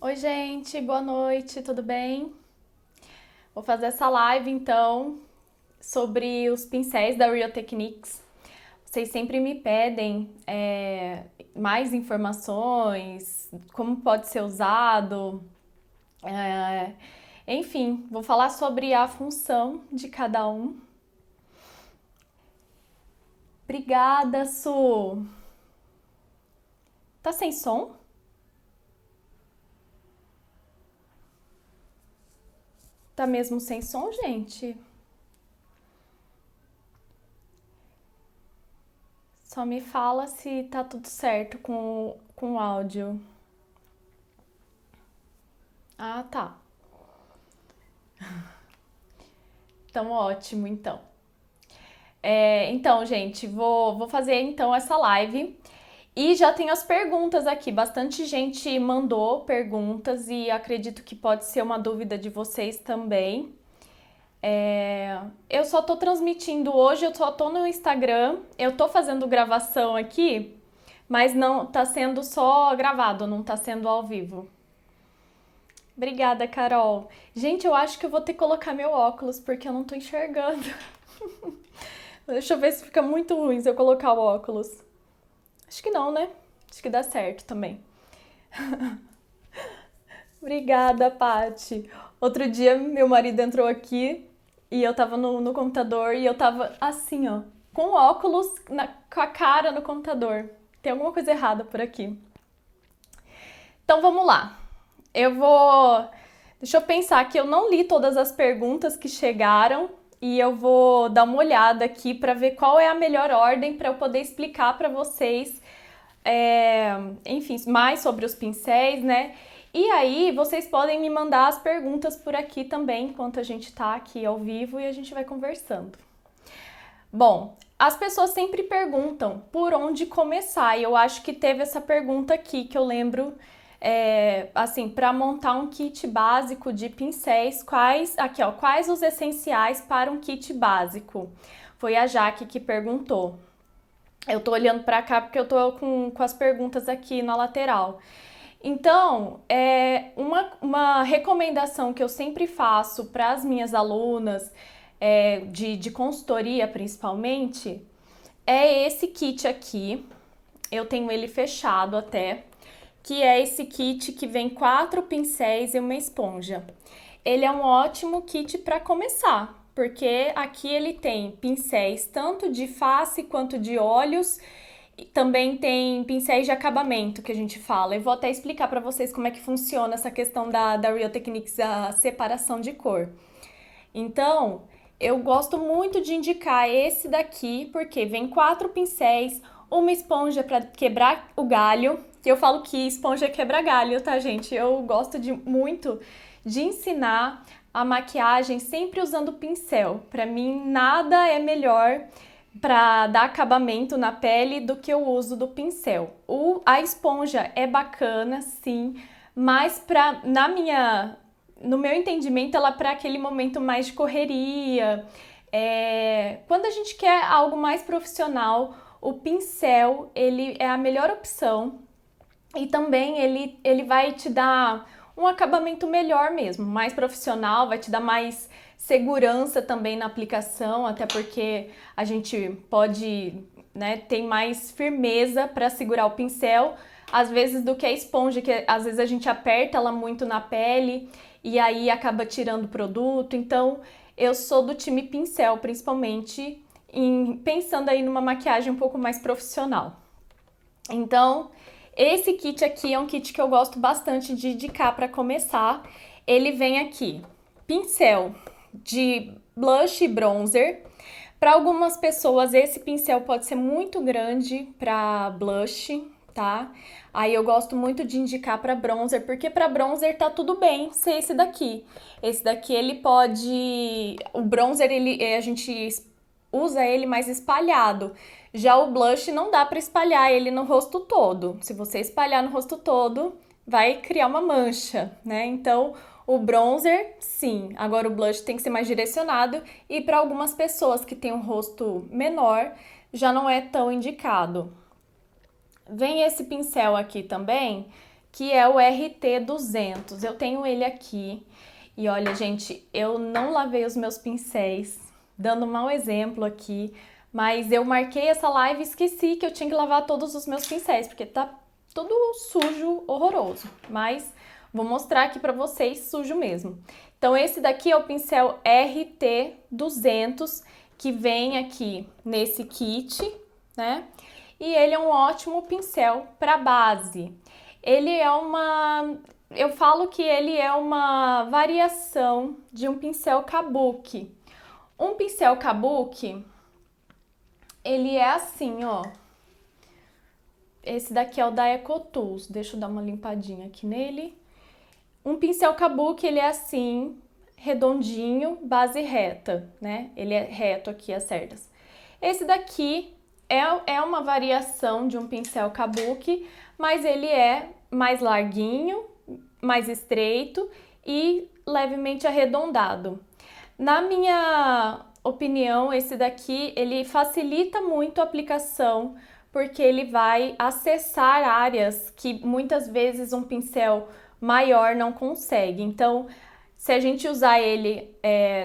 Oi, gente, boa noite, tudo bem? Vou fazer essa live então sobre os pincéis da Real Techniques. Vocês sempre me pedem mais informações, como pode ser usado, é, enfim, vou falar sobre a função de cada um. Obrigada, Su. Tá sem som? Tá mesmo sem som, gente? Só me fala se tá tudo certo com o áudio. Ah, tá. Então, ótimo, então. Então, gente, vou fazer então essa live. E já tenho as perguntas aqui. Bastante gente mandou perguntas e acredito que pode ser uma dúvida de vocês também. Eu só tô transmitindo hoje, eu só tô no Instagram. Eu tô fazendo gravação aqui, mas não tá sendo só gravado, não tá sendo ao vivo. Obrigada, Carol. Gente, eu acho que eu vou ter que colocar meu óculos porque eu não tô enxergando. Deixa eu ver se fica muito ruim se eu colocar o óculos. Acho que não, né? Acho que dá certo também. Obrigada, Pati. Outro dia, meu marido entrou aqui e eu tava no computador e eu tava assim, ó, com óculos com a cara no computador. Tem alguma coisa errada por aqui. Então vamos lá. Eu vou. Deixa eu pensar que eu não li todas as perguntas que chegaram e eu vou dar uma olhada aqui para ver qual é a melhor ordem para eu poder explicar para vocês, enfim, mais sobre os pincéis, né? E aí vocês podem me mandar as perguntas por aqui também, enquanto a gente tá aqui ao vivo e a gente vai conversando. Bom, as pessoas sempre perguntam por onde começar, e eu acho que teve essa pergunta aqui que eu lembro, assim, para montar um kit básico de pincéis, quais os essenciais para um kit básico? Foi a Jaque que perguntou. Eu tô olhando para cá porque eu tô com as perguntas aqui na lateral. Então, uma recomendação que eu sempre faço para as minhas alunas, de consultoria principalmente, é esse kit aqui. Eu tenho ele fechado até, que é esse kit que vem 4 pincéis e uma esponja. Ele é um ótimo kit para começar, porque aqui ele tem pincéis tanto de face quanto de olhos, e também tem pincéis de acabamento que a gente fala. Eu vou até explicar para vocês como é que funciona essa questão da Real Techniques, a separação de cor. Então, eu gosto muito de indicar esse daqui, porque vem 4 pincéis, uma esponja para quebrar o galho, que eu falo que esponja quebra galho, tá, gente? Eu gosto muito de ensinar a maquiagem sempre usando pincel. Para mim, nada é melhor para dar acabamento na pele do que o uso do pincel. A esponja é bacana, sim, mas no meu entendimento, ela é para aquele momento mais de correria. Quando a gente quer algo mais profissional, o pincel ele é a melhor opção e também ele vai te dar um acabamento melhor mesmo, mais profissional, vai te dar mais segurança também na aplicação, até porque a gente pode, né, ter mais firmeza para segurar o pincel, às vezes do que a esponja, que às vezes a gente aperta ela muito na pele e aí acaba tirando o produto. Então, eu sou do time pincel, principalmente pensando aí numa maquiagem um pouco mais profissional. Então, esse kit aqui é um kit que eu gosto bastante de indicar para começar. Ele vem aqui, pincel de blush e bronzer. Para algumas pessoas, esse pincel pode ser muito grande para blush, tá? Aí eu gosto muito de indicar para bronzer, porque para bronzer tá tudo bem ser esse daqui. Esse daqui ele pode, o bronzer a gente usa ele mais espalhado. Já o blush não dá para espalhar ele no rosto todo. Se você espalhar no rosto todo, vai criar uma mancha, né? Então, o bronzer, sim. Agora o blush tem que ser mais direcionado e para algumas pessoas que têm um rosto menor, já não é tão indicado. Vem esse pincel aqui também, que é o RT200. Eu tenho ele aqui. E olha, gente, eu não lavei os meus pincéis, dando um mau exemplo aqui, mas eu marquei essa live e esqueci que eu tinha que lavar todos os meus pincéis, porque tá tudo sujo, horroroso. Mas vou mostrar aqui pra vocês sujo mesmo. Então esse daqui é o pincel RT200, que vem aqui nesse kit, né? E ele é um ótimo pincel para base. Ele é eu falo que ele é uma variação de um pincel kabuki. Um pincel kabuki, ele é assim, ó. Esse daqui é o da EcoTools. Deixa eu dar uma limpadinha aqui nele. Um pincel kabuki, ele é assim, redondinho, base reta, né? Ele é reto aqui, as cerdas. Esse daqui é uma variação de um pincel kabuki, mas ele é mais larguinho, mais estreito e levemente arredondado. Na minha opinião, esse daqui, ele facilita muito a aplicação, porque ele vai acessar áreas que muitas vezes um pincel maior não consegue. Então, se a gente usar ele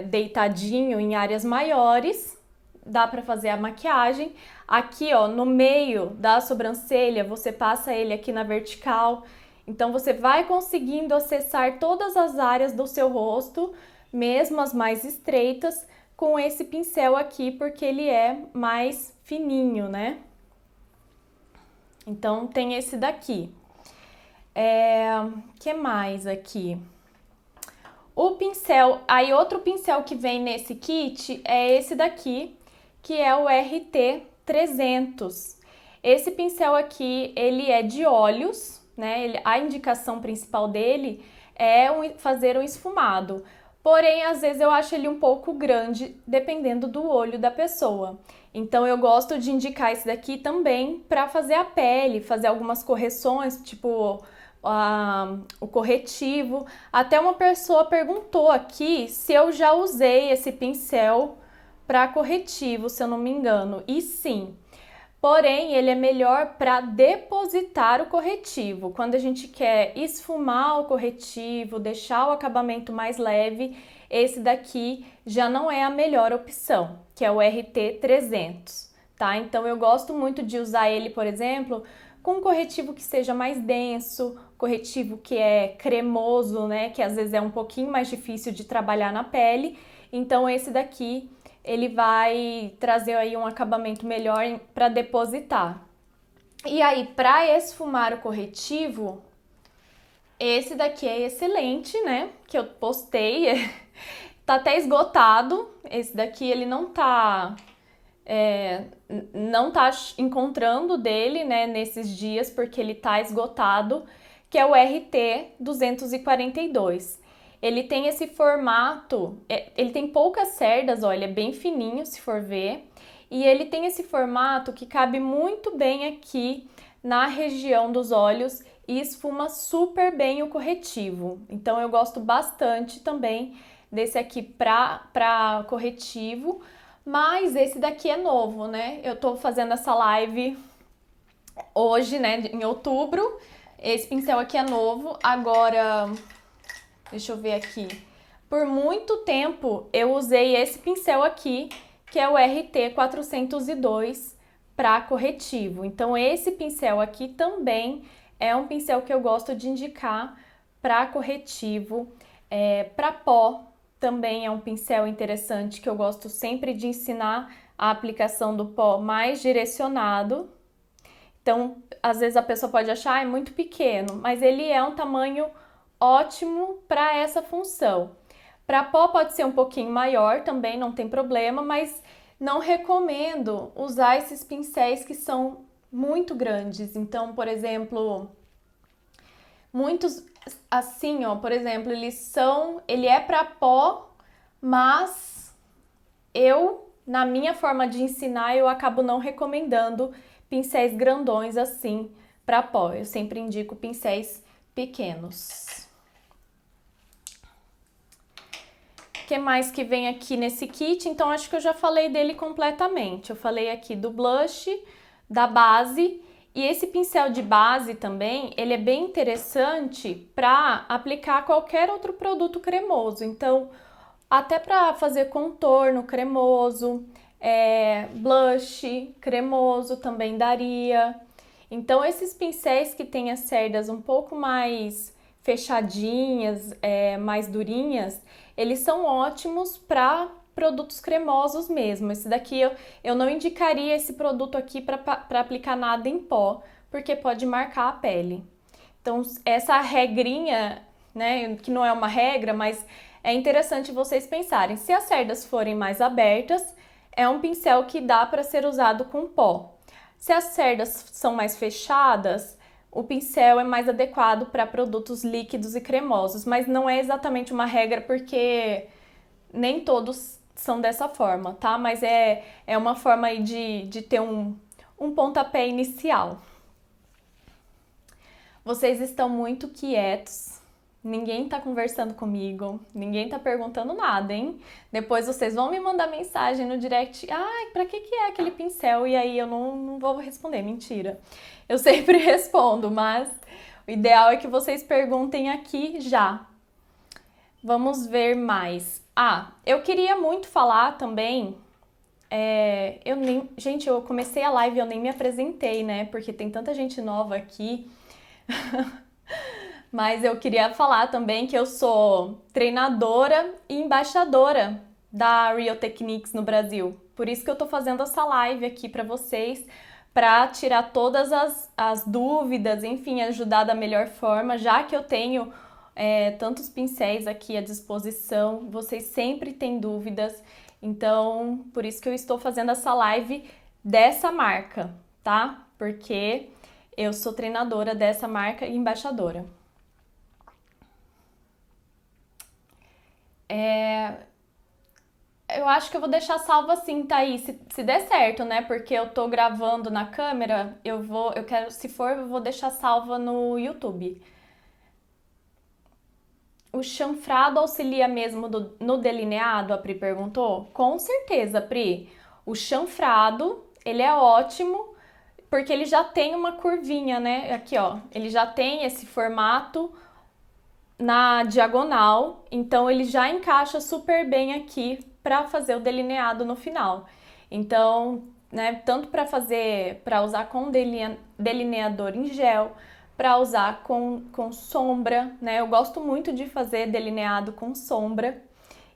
deitadinho em áreas maiores, dá para fazer a maquiagem. Aqui, ó, no meio da sobrancelha, você passa ele aqui na vertical. Então, você vai conseguindo acessar todas as áreas do seu rosto, mesmo as mais estreitas, com esse pincel aqui, porque ele é mais fininho, né? Então, tem esse daqui. Que mais aqui? O pincel, aí outro pincel que vem nesse kit é esse daqui, que é o RT300. Esse pincel aqui, ele é de olhos, né? A indicação principal dele é fazer um esfumado. Porém, às vezes eu acho ele um pouco grande, dependendo do olho da pessoa. Então, eu gosto de indicar esse daqui também para fazer a pele, fazer algumas correções, tipo o corretivo. Até uma pessoa perguntou aqui se eu já usei esse pincel para corretivo, se eu não me engano. E sim. Porém, ele é melhor para depositar o corretivo. Quando a gente quer esfumar o corretivo, deixar o acabamento mais leve, esse daqui já não é a melhor opção, que é o RT300, tá? Então, eu gosto muito de usar ele, por exemplo, com um corretivo que seja mais denso, corretivo que é cremoso, né? Que às vezes é um pouquinho mais difícil de trabalhar na pele. Então, esse daqui ele vai trazer aí um acabamento melhor para depositar. E aí, para esfumar o corretivo, esse daqui é excelente, né? Que eu postei, tá até esgotado. Esse daqui ele não tá encontrando dele, né, nesses dias, porque ele tá esgotado, que é o RT242. Ele tem esse formato, ele tem poucas cerdas, ó, ele é bem fininho, se for ver, e ele tem esse formato que cabe muito bem aqui na região dos olhos e esfuma super bem o corretivo. Então eu gosto bastante também desse aqui para corretivo, mas esse daqui é novo, né? Eu tô fazendo essa live hoje, né, em outubro. Esse pincel aqui é novo, agora... Deixa eu ver aqui. Por muito tempo eu usei esse pincel aqui, que é o RT402 para corretivo. Então esse pincel aqui também é um pincel que eu gosto de indicar para corretivo. Para pó também é um pincel interessante que eu gosto sempre de ensinar a aplicação do pó mais direcionado. Então, às vezes a pessoa pode achar, é muito pequeno, mas ele é um tamanho ótimo para essa função. Para pó pode ser um pouquinho maior também, não tem problema, mas não recomendo usar esses pincéis que são muito grandes. Então, por exemplo, muitos assim, ó, por exemplo, ele é para pó, mas na minha forma de ensinar, eu acabo não recomendando pincéis grandões assim para pó. Eu sempre indico pincéis pequenos. O que mais que vem aqui nesse kit? Então, acho que eu já falei dele completamente. Eu falei aqui do blush, da base E esse pincel de base também, ele é bem interessante para aplicar qualquer outro produto cremoso. Então, até para fazer contorno cremoso, blush cremoso também daria. Então, esses pincéis que têm as cerdas um pouco mais fechadinhas, mais durinhas, eles são ótimos para produtos cremosos mesmo. Esse daqui eu não indicaria esse produto aqui para aplicar nada em pó, porque pode marcar a pele. Então, essa regrinha, né, que não é uma regra, mas é interessante vocês pensarem. Se as cerdas forem mais abertas, é um pincel que dá para ser usado com pó. Se as cerdas são mais fechadas, o pincel é mais adequado para produtos líquidos e cremosos, mas não é exatamente uma regra porque nem todos são dessa forma, tá? Mas é uma forma aí de ter um pontapé inicial. Vocês estão muito quietos, ninguém tá conversando comigo, ninguém tá perguntando nada, hein? Depois vocês vão me mandar mensagem no direct, ai, pra que é aquele pincel? E aí eu não vou responder, mentira. Eu sempre respondo, mas o ideal é que vocês perguntem aqui já. Vamos ver mais. Eu queria muito falar também. Gente, eu comecei a live e eu nem me apresentei, né? Porque tem tanta gente nova aqui. Mas eu queria falar também que eu sou treinadora e embaixadora da Real Techniques no Brasil. Por isso que eu tô fazendo essa live aqui para vocês, para tirar todas as dúvidas, enfim, ajudar da melhor forma, já que eu tenho tantos pincéis aqui à disposição, vocês sempre têm dúvidas, então por isso que eu estou fazendo essa live dessa marca, tá? Porque eu sou treinadora dessa marca e embaixadora. Eu acho que eu vou deixar salvo assim, Thaís, se der certo, né? Porque eu tô gravando na câmera, eu quero, se for, eu vou deixar salva no YouTube. O chanfrado auxilia mesmo no delineado? A Pri perguntou. Com certeza, Pri. O chanfrado, ele é ótimo porque ele já tem uma curvinha, né? Aqui, ó. Ele já tem esse formato na diagonal, então ele já encaixa super bem aqui para fazer o delineado no final. Então, né, tanto para usar com delineador em gel, para usar com sombra, né? Eu gosto muito de fazer delineado com sombra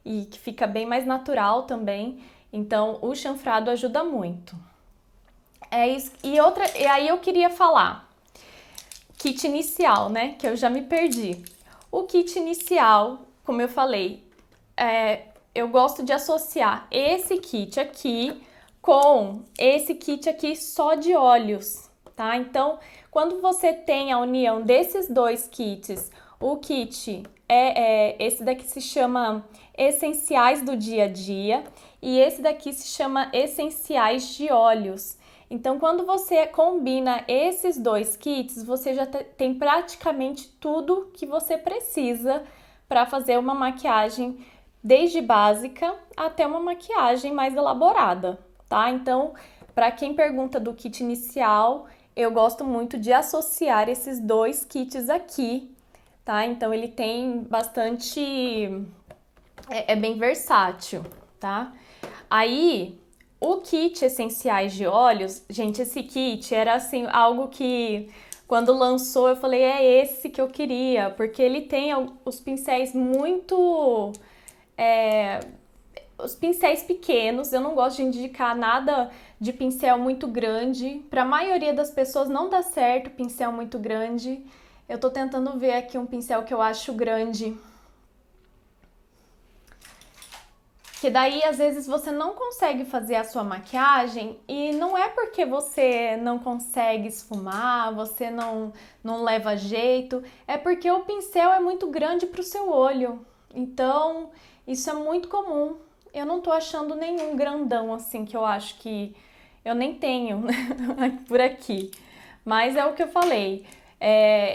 e que fica bem mais natural também. Então, o chanfrado ajuda muito. É isso. E aí eu queria falar kit inicial, né? Que eu já me perdi. O kit inicial, como eu falei, eu gosto de associar esse kit aqui com esse kit aqui só de olhos, tá? Então, quando você tem a união desses dois kits, o kit esse daqui se chama Essenciais do Dia a Dia e esse daqui se chama Essenciais de Olhos. Então, quando você combina esses dois kits, você já tem praticamente tudo que você precisa para fazer uma maquiagem desde básica até uma maquiagem mais elaborada, tá? Então, para quem pergunta do kit inicial, eu gosto muito de associar esses dois kits aqui, tá? Então, ele tem bastante... é bem versátil, tá? Aí... O kit Essenciais de Olhos, gente, esse kit era assim, algo que quando lançou eu falei, é esse que eu queria, porque ele tem os pincéis muito... os pincéis pequenos, eu não gosto de indicar nada de pincel muito grande. Para a maioria das pessoas não dá certo pincel muito grande. Eu tô tentando ver aqui um pincel que eu acho grande. Que daí, às vezes, você não consegue fazer a sua maquiagem e não é porque você não consegue esfumar, você não leva jeito, é porque o pincel é muito grande para o seu olho. Então, isso é muito comum. Eu não tô achando nenhum grandão assim que eu acho que eu nem tenho por aqui. Mas é o que eu falei.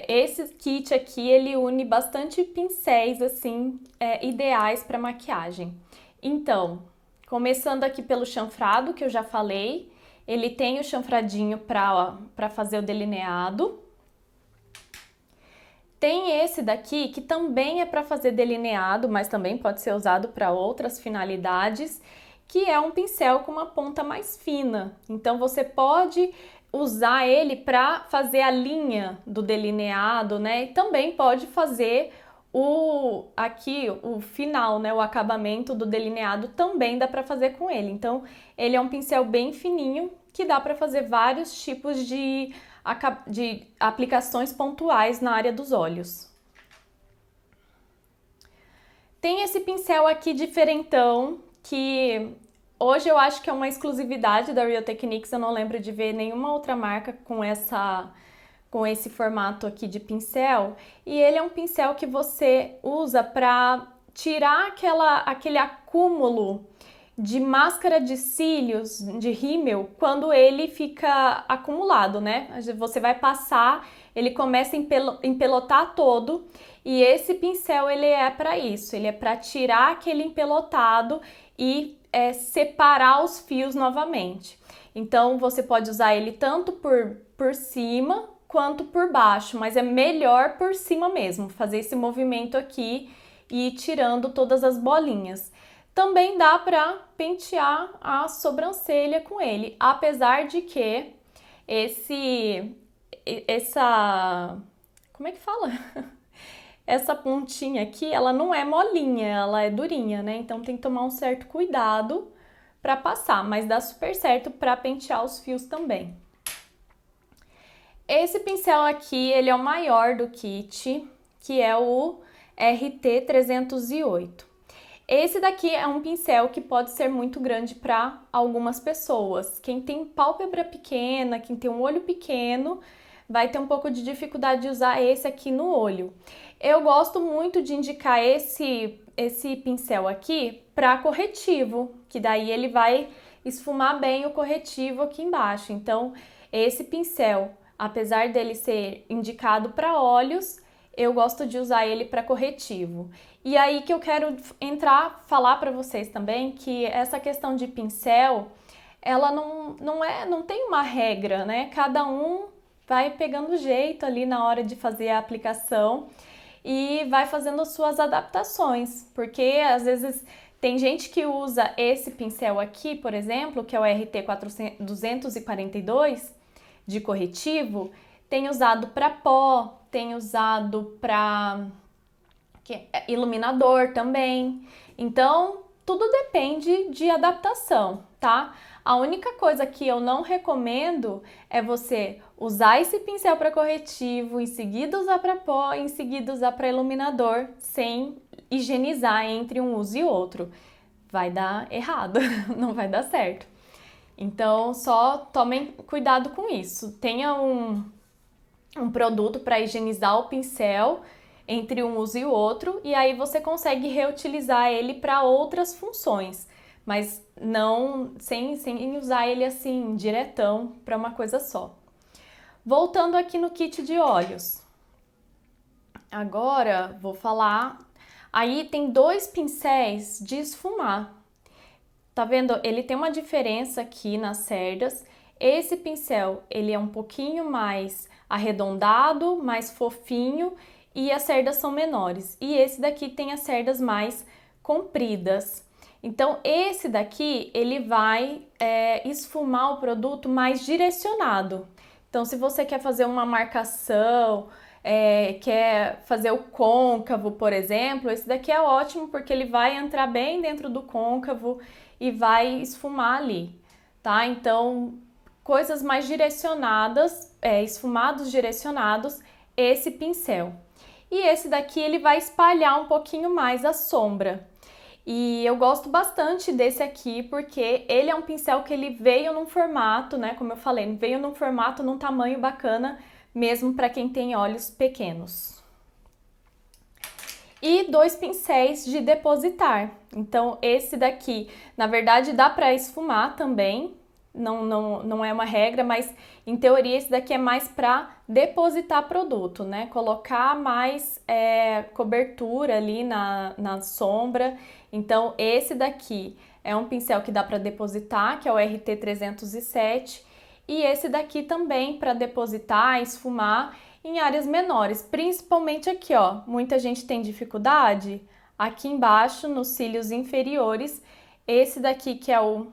Esse kit aqui, ele une bastante pincéis, assim, ideais para maquiagem. Então, começando aqui pelo chanfrado, que eu já falei, Ele tem o chanfradinho para fazer o delineado. Tem esse daqui que também é para fazer delineado, mas também pode ser usado para outras finalidades, que é um pincel com uma ponta mais fina. Então você pode usar ele para fazer a linha do delineado, né? E também pode fazer o final, né? O acabamento do delineado também dá para fazer com ele. Então ele é um pincel bem fininho que dá para fazer vários tipos de aplicações pontuais na área dos olhos. Tem esse pincel aqui diferentão, que hoje eu acho que é uma exclusividade da Real Techniques, eu não lembro de ver nenhuma outra marca com esse formato aqui de pincel. E ele é um pincel que você usa para tirar aquele acúmulo de máscara de cílios, de rímel, quando ele fica acumulado, né? Você vai passar, ele começa a empelotar todo, e esse pincel ele é para isso, ele é para tirar aquele empelotado e separar os fios novamente. Então você pode usar ele tanto por cima quanto por baixo, mas é melhor por cima mesmo, fazer esse movimento aqui e ir tirando todas as bolinhas. Também dá para pentear a sobrancelha com ele, apesar de que como é que fala? Essa pontinha aqui, ela não é molinha, ela é durinha, né? Então tem que tomar um certo cuidado para passar, mas dá super certo para pentear os fios também. Esse pincel aqui, ele é o maior do kit, que é o RT308. Esse daqui é um pincel que pode ser muito grande para algumas pessoas. Quem tem pálpebra pequena, quem tem um olho pequeno, vai ter um pouco de dificuldade de usar esse aqui no olho. Eu gosto muito de indicar esse pincel aqui para corretivo, que daí ele vai esfumar bem o corretivo aqui embaixo. Então, esse pincel, apesar dele ser indicado para olhos, eu gosto de usar ele para corretivo. E aí que eu quero falar para vocês também que essa questão de pincel, ela não tem uma regra, né? Cada um vai pegando jeito ali na hora de fazer a aplicação e vai fazendo as suas adaptações, porque às vezes tem gente que usa esse pincel aqui, por exemplo, que é o RT242 de corretivo, tem usado para pó, tem usado para iluminador também. Então, tudo depende de adaptação, tá? A única coisa que eu não recomendo é você usar esse pincel para corretivo, em seguida usar para pó, em seguida usar para iluminador, sem higienizar entre um uso e outro. Vai dar errado, não vai dar certo. Então, só tomem cuidado com isso. Tenha um produto para higienizar o pincel entre um uso e o outro, e aí você consegue reutilizar ele para outras funções, mas não sem usar ele assim diretão para uma coisa só. Voltando aqui no kit de olhos. Agora vou falar. Aí tem dois pincéis de esfumar. Tá vendo? Ele tem uma diferença aqui nas cerdas. Esse pincel, ele é um pouquinho mais arredondado, mais fofinho, e as cerdas são menores. E esse daqui tem as cerdas mais compridas. Então, esse daqui, ele vai esfumar o produto mais direcionado. Então, se você quer fazer uma marcação, quer fazer o côncavo, por exemplo, esse daqui é ótimo porque ele vai entrar bem dentro do côncavo e vai esfumar ali, tá? Então, coisas mais direcionadas, esfumados direcionados, esse pincel. E esse daqui ele vai espalhar um pouquinho mais a sombra. E eu gosto bastante desse aqui porque ele é um pincel que ele veio num formato, né, como eu falei, veio num formato, num tamanho bacana, mesmo para quem tem olhos pequenos. E dois pincéis de depositar. Então esse daqui, na verdade, dá para esfumar também, não é uma regra, mas em teoria esse daqui é mais para depositar produto, né? Colocar mais cobertura ali na sombra. Então esse daqui é um pincel que dá para depositar, que é o RT307, e esse daqui também para depositar, esfumar em áreas menores, principalmente aqui, ó. Muita gente tem dificuldade aqui embaixo, nos cílios inferiores. Esse daqui, que é o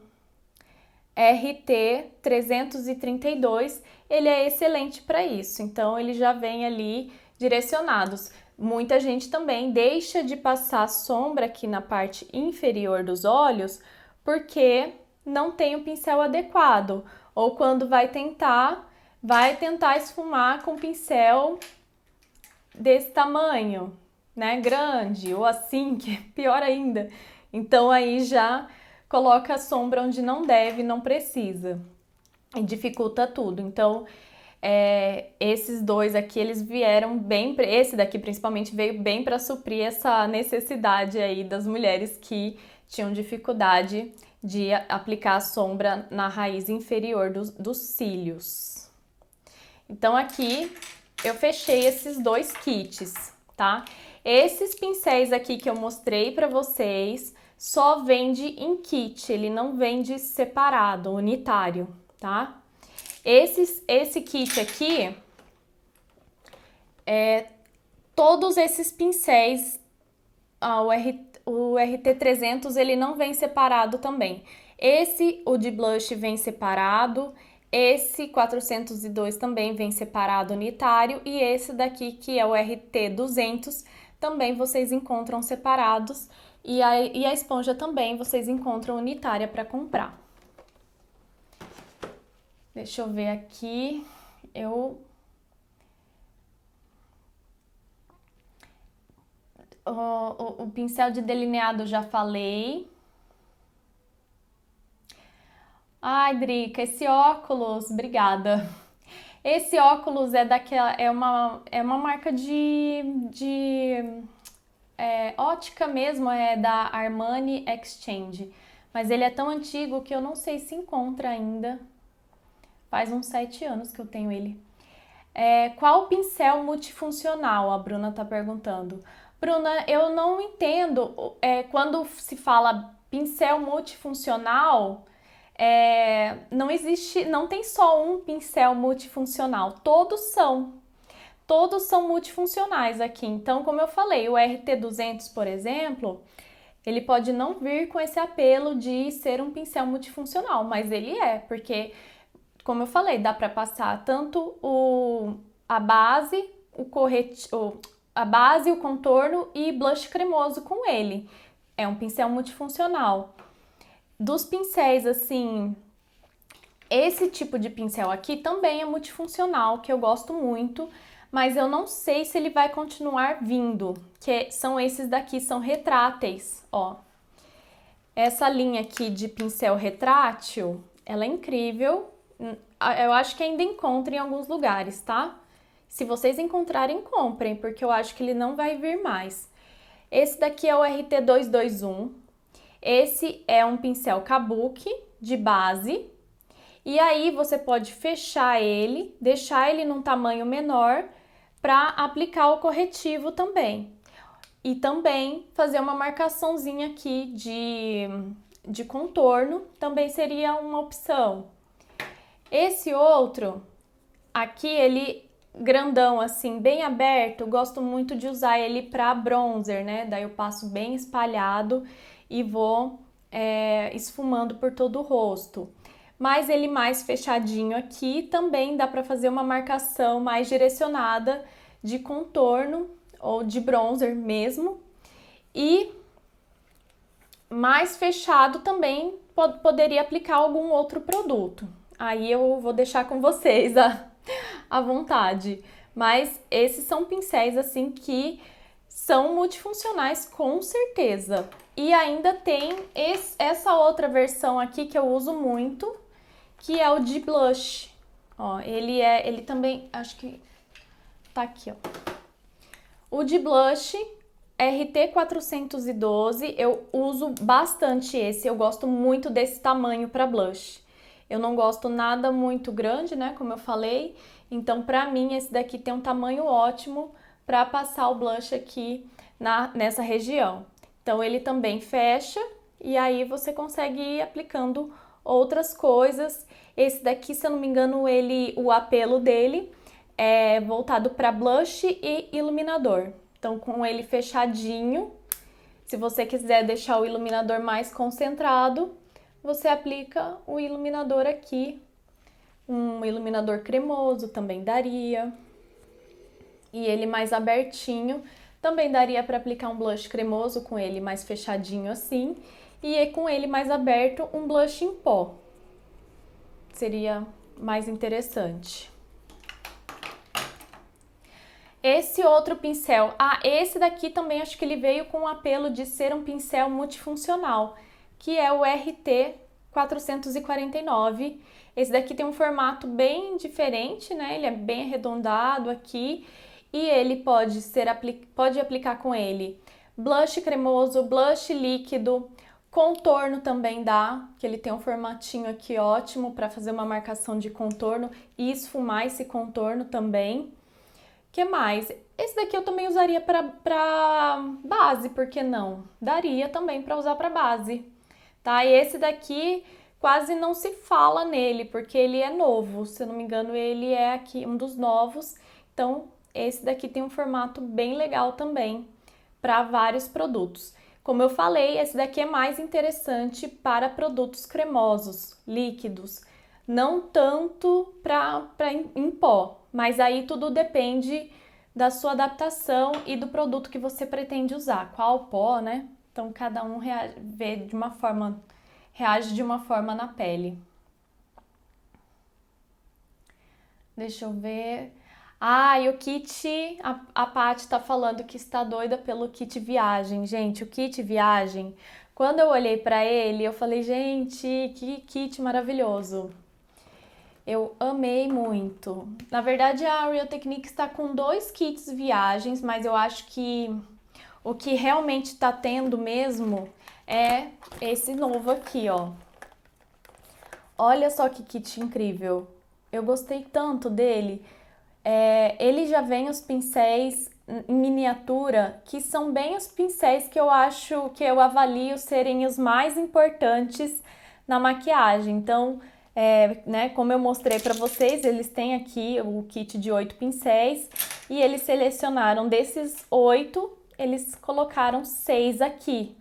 RT332, ele é excelente para isso. Então, ele já vem ali direcionados. Muita gente também deixa de passar sombra aqui na parte inferior dos olhos porque não tem o pincel adequado. Ou quando vai tentar esfumar com pincel desse tamanho, né, grande, ou assim, que é pior ainda. Então aí já coloca a sombra onde não deve, não precisa, e dificulta tudo. Então, esses dois aqui, eles vieram bem, esse daqui principalmente veio bem para suprir essa necessidade aí das mulheres que tinham dificuldade de aplicar a sombra na raiz inferior dos cílios. Então aqui eu fechei esses dois kits, tá? Esses pincéis aqui que eu mostrei para vocês só vende em kit, ele não vende separado, unitário, tá? Esse kit aqui, todos esses pincéis, o RT300, ele não vem separado também. O de blush vem separado, esse 402 também vem separado unitário, e esse daqui, que é o RT200, também vocês encontram separados, e a esponja também vocês encontram unitária para comprar. Deixa eu ver aqui, o pincel de delineado eu já falei. Ai, Drica, esse óculos, obrigada. Esse óculos é uma marca de ótica mesmo, é da Armani Exchange. Mas ele é tão antigo que eu não sei se encontra ainda. Faz uns 7 anos que eu tenho ele. Qual pincel multifuncional? A Bruna tá perguntando. Bruna, eu não entendo quando se fala pincel multifuncional, não tem só um pincel multifuncional, todos são multifuncionais aqui. Então, como eu falei, o RT200, por exemplo, ele pode não vir com esse apelo de ser um pincel multifuncional, mas ele porque, como eu falei, dá para passar tanto a base, o contorno e blush cremoso com ele. É um pincel multifuncional. Dos pincéis, assim, esse tipo de pincel aqui também é multifuncional, que eu gosto muito, mas eu não sei se ele vai continuar vindo, que são esses daqui, são retráteis, ó. Essa linha aqui de pincel retrátil, ela é incrível, eu acho que ainda encontra em alguns lugares, tá? Se vocês encontrarem, comprem, porque eu acho que ele não vai vir mais. Esse daqui é o RT221, esse é um pincel kabuki de base, e aí você pode fechar ele, deixar ele num tamanho menor para aplicar o corretivo também. E também fazer uma marcaçãozinha aqui de contorno, também seria uma opção. Esse outro, aqui ele grandão assim, bem aberto, gosto muito de usar ele para bronzer, né? Daí eu passo bem espalhado e vou esfumando por todo o rosto. Mas ele mais fechadinho aqui também dá para fazer uma marcação mais direcionada de contorno ou de bronzer mesmo. E mais fechado também poderia aplicar algum outro produto. Aí eu vou deixar com vocês à vontade. Mas esses são pincéis assim que são multifuncionais com certeza. E ainda tem essa outra versão aqui que eu uso muito, que é o de blush. Ó, ele também, acho que tá aqui, ó. O de blush RT412, eu uso bastante esse, eu gosto muito desse tamanho para blush. Eu não gosto nada muito grande, né, como eu falei, então para mim esse daqui tem um tamanho ótimo para passar o blush aqui nessa região. Então ele também fecha e aí você consegue ir aplicando outras coisas. Esse daqui, se eu não me engano, o apelo dele é voltado para blush e iluminador. Então, com ele fechadinho, se você quiser deixar o iluminador mais concentrado, você aplica o iluminador aqui. Um iluminador cremoso também daria. E ele mais abertinho, também daria para aplicar um blush cremoso com ele mais fechadinho assim. E com ele mais aberto, um blush em pó. Seria mais interessante. Esse outro pincel, esse daqui também acho que ele veio com o apelo de ser um pincel multifuncional, que é o RT 449. Esse daqui tem um formato bem diferente, né? Ele é bem arredondado aqui e ele pode aplicar com ele blush cremoso, blush líquido, contorno também dá, que ele tem um formatinho aqui ótimo para fazer uma marcação de contorno e esfumar esse contorno também. Que mais? Esse daqui eu também usaria para base, por que não? Daria também para usar para base, tá? E esse daqui quase não se fala nele, porque ele é novo, se eu não me engano ele é aqui um dos novos, então esse daqui tem um formato bem legal também para vários produtos. Como eu falei, esse daqui é mais interessante para produtos cremosos, líquidos, não tanto para em pó, mas aí tudo depende da sua adaptação e do produto que você pretende usar, qual pó, né? Então cada um reage de uma forma na pele. Deixa eu ver. E o kit, a Paty tá falando que está doida pelo kit viagem. Gente, o kit viagem, quando eu olhei para ele, eu falei, gente, que kit maravilhoso. Eu amei muito. Na verdade, a Real Techniques está com 2 kits viagens, mas eu acho que o que realmente está tendo mesmo é esse novo aqui, ó. Olha só que kit incrível. Eu gostei tanto dele. Ele já vem os pincéis em miniatura, que são bem os pincéis que eu avalio serem os mais importantes na maquiagem. Então, né, como eu mostrei para vocês, eles têm aqui o kit de 8 pincéis e eles selecionaram desses 8, eles colocaram 6 aqui.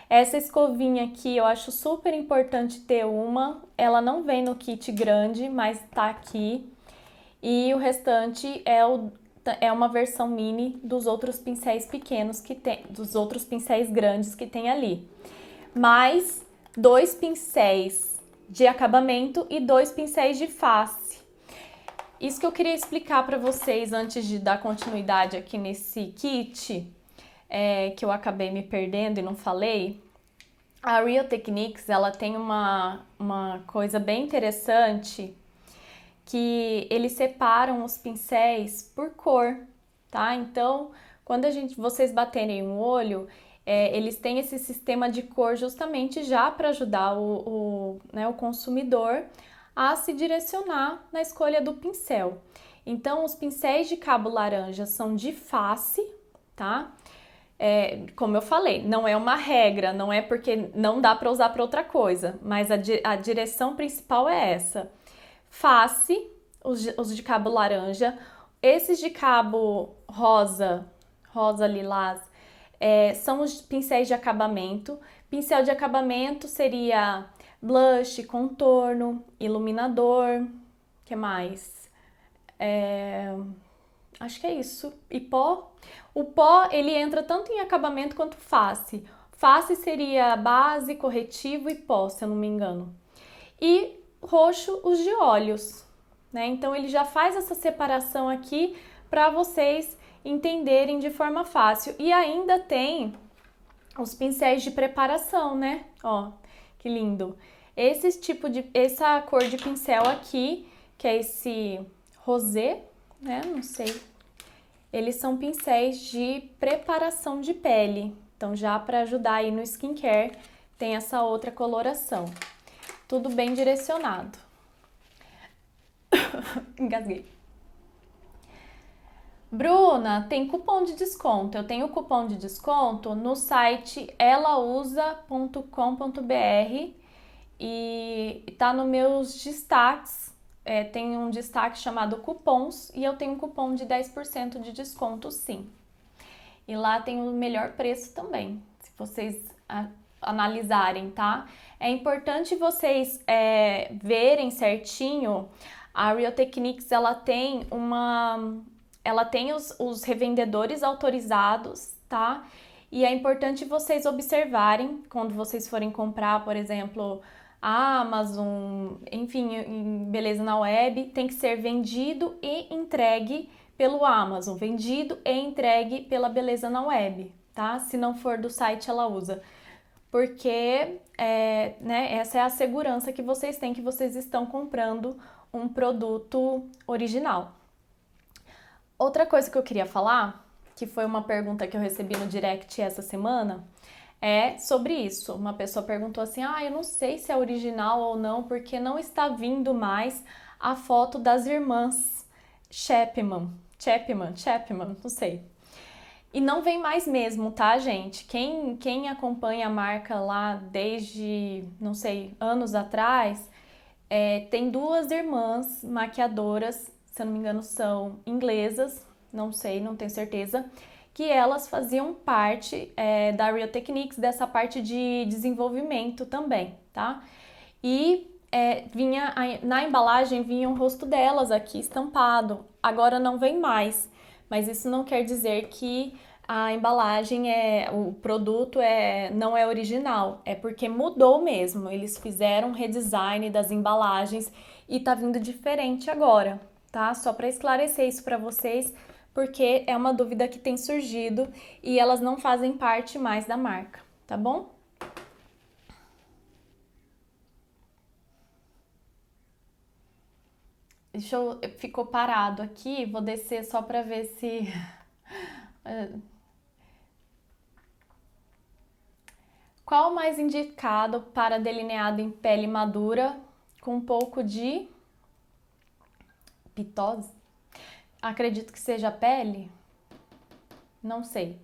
Essa escovinha aqui eu acho super importante ter uma, ela não vem no kit grande, mas tá aqui. E o restante é uma versão mini dos outros pincéis pequenos que tem, dos outros pincéis grandes que tem ali. Mais 2 pincéis de acabamento e 2 pincéis de face. Isso que eu queria explicar para vocês antes de dar continuidade aqui nesse kit, que eu acabei me perdendo e não falei. A Real Techniques, ela tem uma coisa bem interessante, que eles separam os pincéis por cor, tá? Então, quando vocês baterem o olho, eles têm esse sistema de cor justamente já para ajudar né, o consumidor a se direcionar na escolha do pincel. Então, os pincéis de cabo laranja são de face, tá? Como eu falei, não é uma regra, não é porque não dá para usar para outra coisa, mas a direção principal é essa. Face, os de cabo laranja, esses de cabo rosa lilás, são os pincéis de acabamento. Pincel de acabamento seria blush, contorno, iluminador, que mais? Acho que é isso. E pó? O pó, ele entra tanto em acabamento quanto face. Face seria base, corretivo e pó, se eu não me engano. E roxo, os de olhos, né? Então ele já faz essa separação aqui para vocês entenderem de forma fácil. E ainda tem os pincéis de preparação, né? Ó, que lindo. Essa cor de pincel aqui, que é esse rosé, né? Não sei. Eles são pincéis de preparação de pele. Então já para ajudar aí no skincare, tem essa outra coloração. Tudo bem direcionado. Engasguei. Bruna, tem cupom de desconto. Eu tenho cupom de desconto no site elausa.com.br e tá nos meus destaques. Tem um destaque chamado cupons e eu tenho um cupom de 10% de desconto, sim. E lá tem o melhor preço também, se vocês analisarem, tá? É importante vocês verem certinho. A Real Techniques, ela tem os revendedores autorizados, tá? E é importante vocês observarem quando vocês forem comprar, por exemplo, a Amazon, enfim, em Beleza na Web, tem que ser vendido e entregue pelo Amazon, vendido e entregue pela Beleza na Web, tá? Se não for do site, ela usa. Porque essa é a segurança que vocês têm, que vocês estão comprando um produto original. Outra coisa que eu queria falar, que foi uma pergunta que eu recebi no direct essa semana, é sobre isso. Uma pessoa perguntou assim: eu não sei se é original ou não, porque não está vindo mais a foto das irmãs Chapman, não sei. E não vem mais mesmo, tá, gente? Quem acompanha a marca lá desde, não sei, anos atrás, tem duas irmãs maquiadoras, se eu não me engano são inglesas, não sei, não tenho certeza, que elas faziam parte da Real Techniques, dessa parte de desenvolvimento também, tá? E na embalagem vinha o rosto delas aqui estampado. Agora não vem mais, mas isso não quer dizer que a embalagem o produto não é original, é porque mudou mesmo. Eles fizeram um redesign das embalagens e tá vindo diferente agora, tá? Só para esclarecer isso para vocês, porque é uma dúvida que tem surgido e elas não fazem parte mais da marca, tá bom? Ficou parado aqui, vou descer só para ver se Qual o mais indicado para delineado em pele madura com um pouco de pitose? Acredito que seja a pele? Não sei.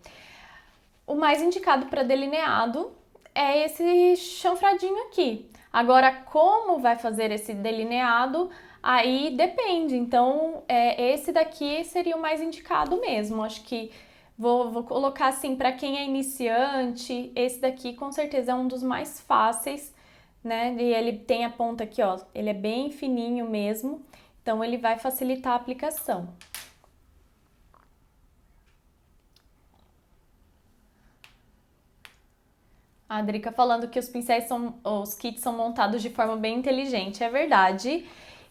O mais indicado para delineado é esse chanfradinho aqui. Agora, como vai fazer esse delineado, aí depende. Então, esse daqui seria o mais indicado mesmo. Acho que vou colocar assim, para quem é iniciante, esse daqui com certeza é um dos mais fáceis, né? E ele tem a ponta aqui, ó, ele é bem fininho mesmo, então ele vai facilitar a aplicação. A Drica falando que os kits são montados de forma bem inteligente, é verdade.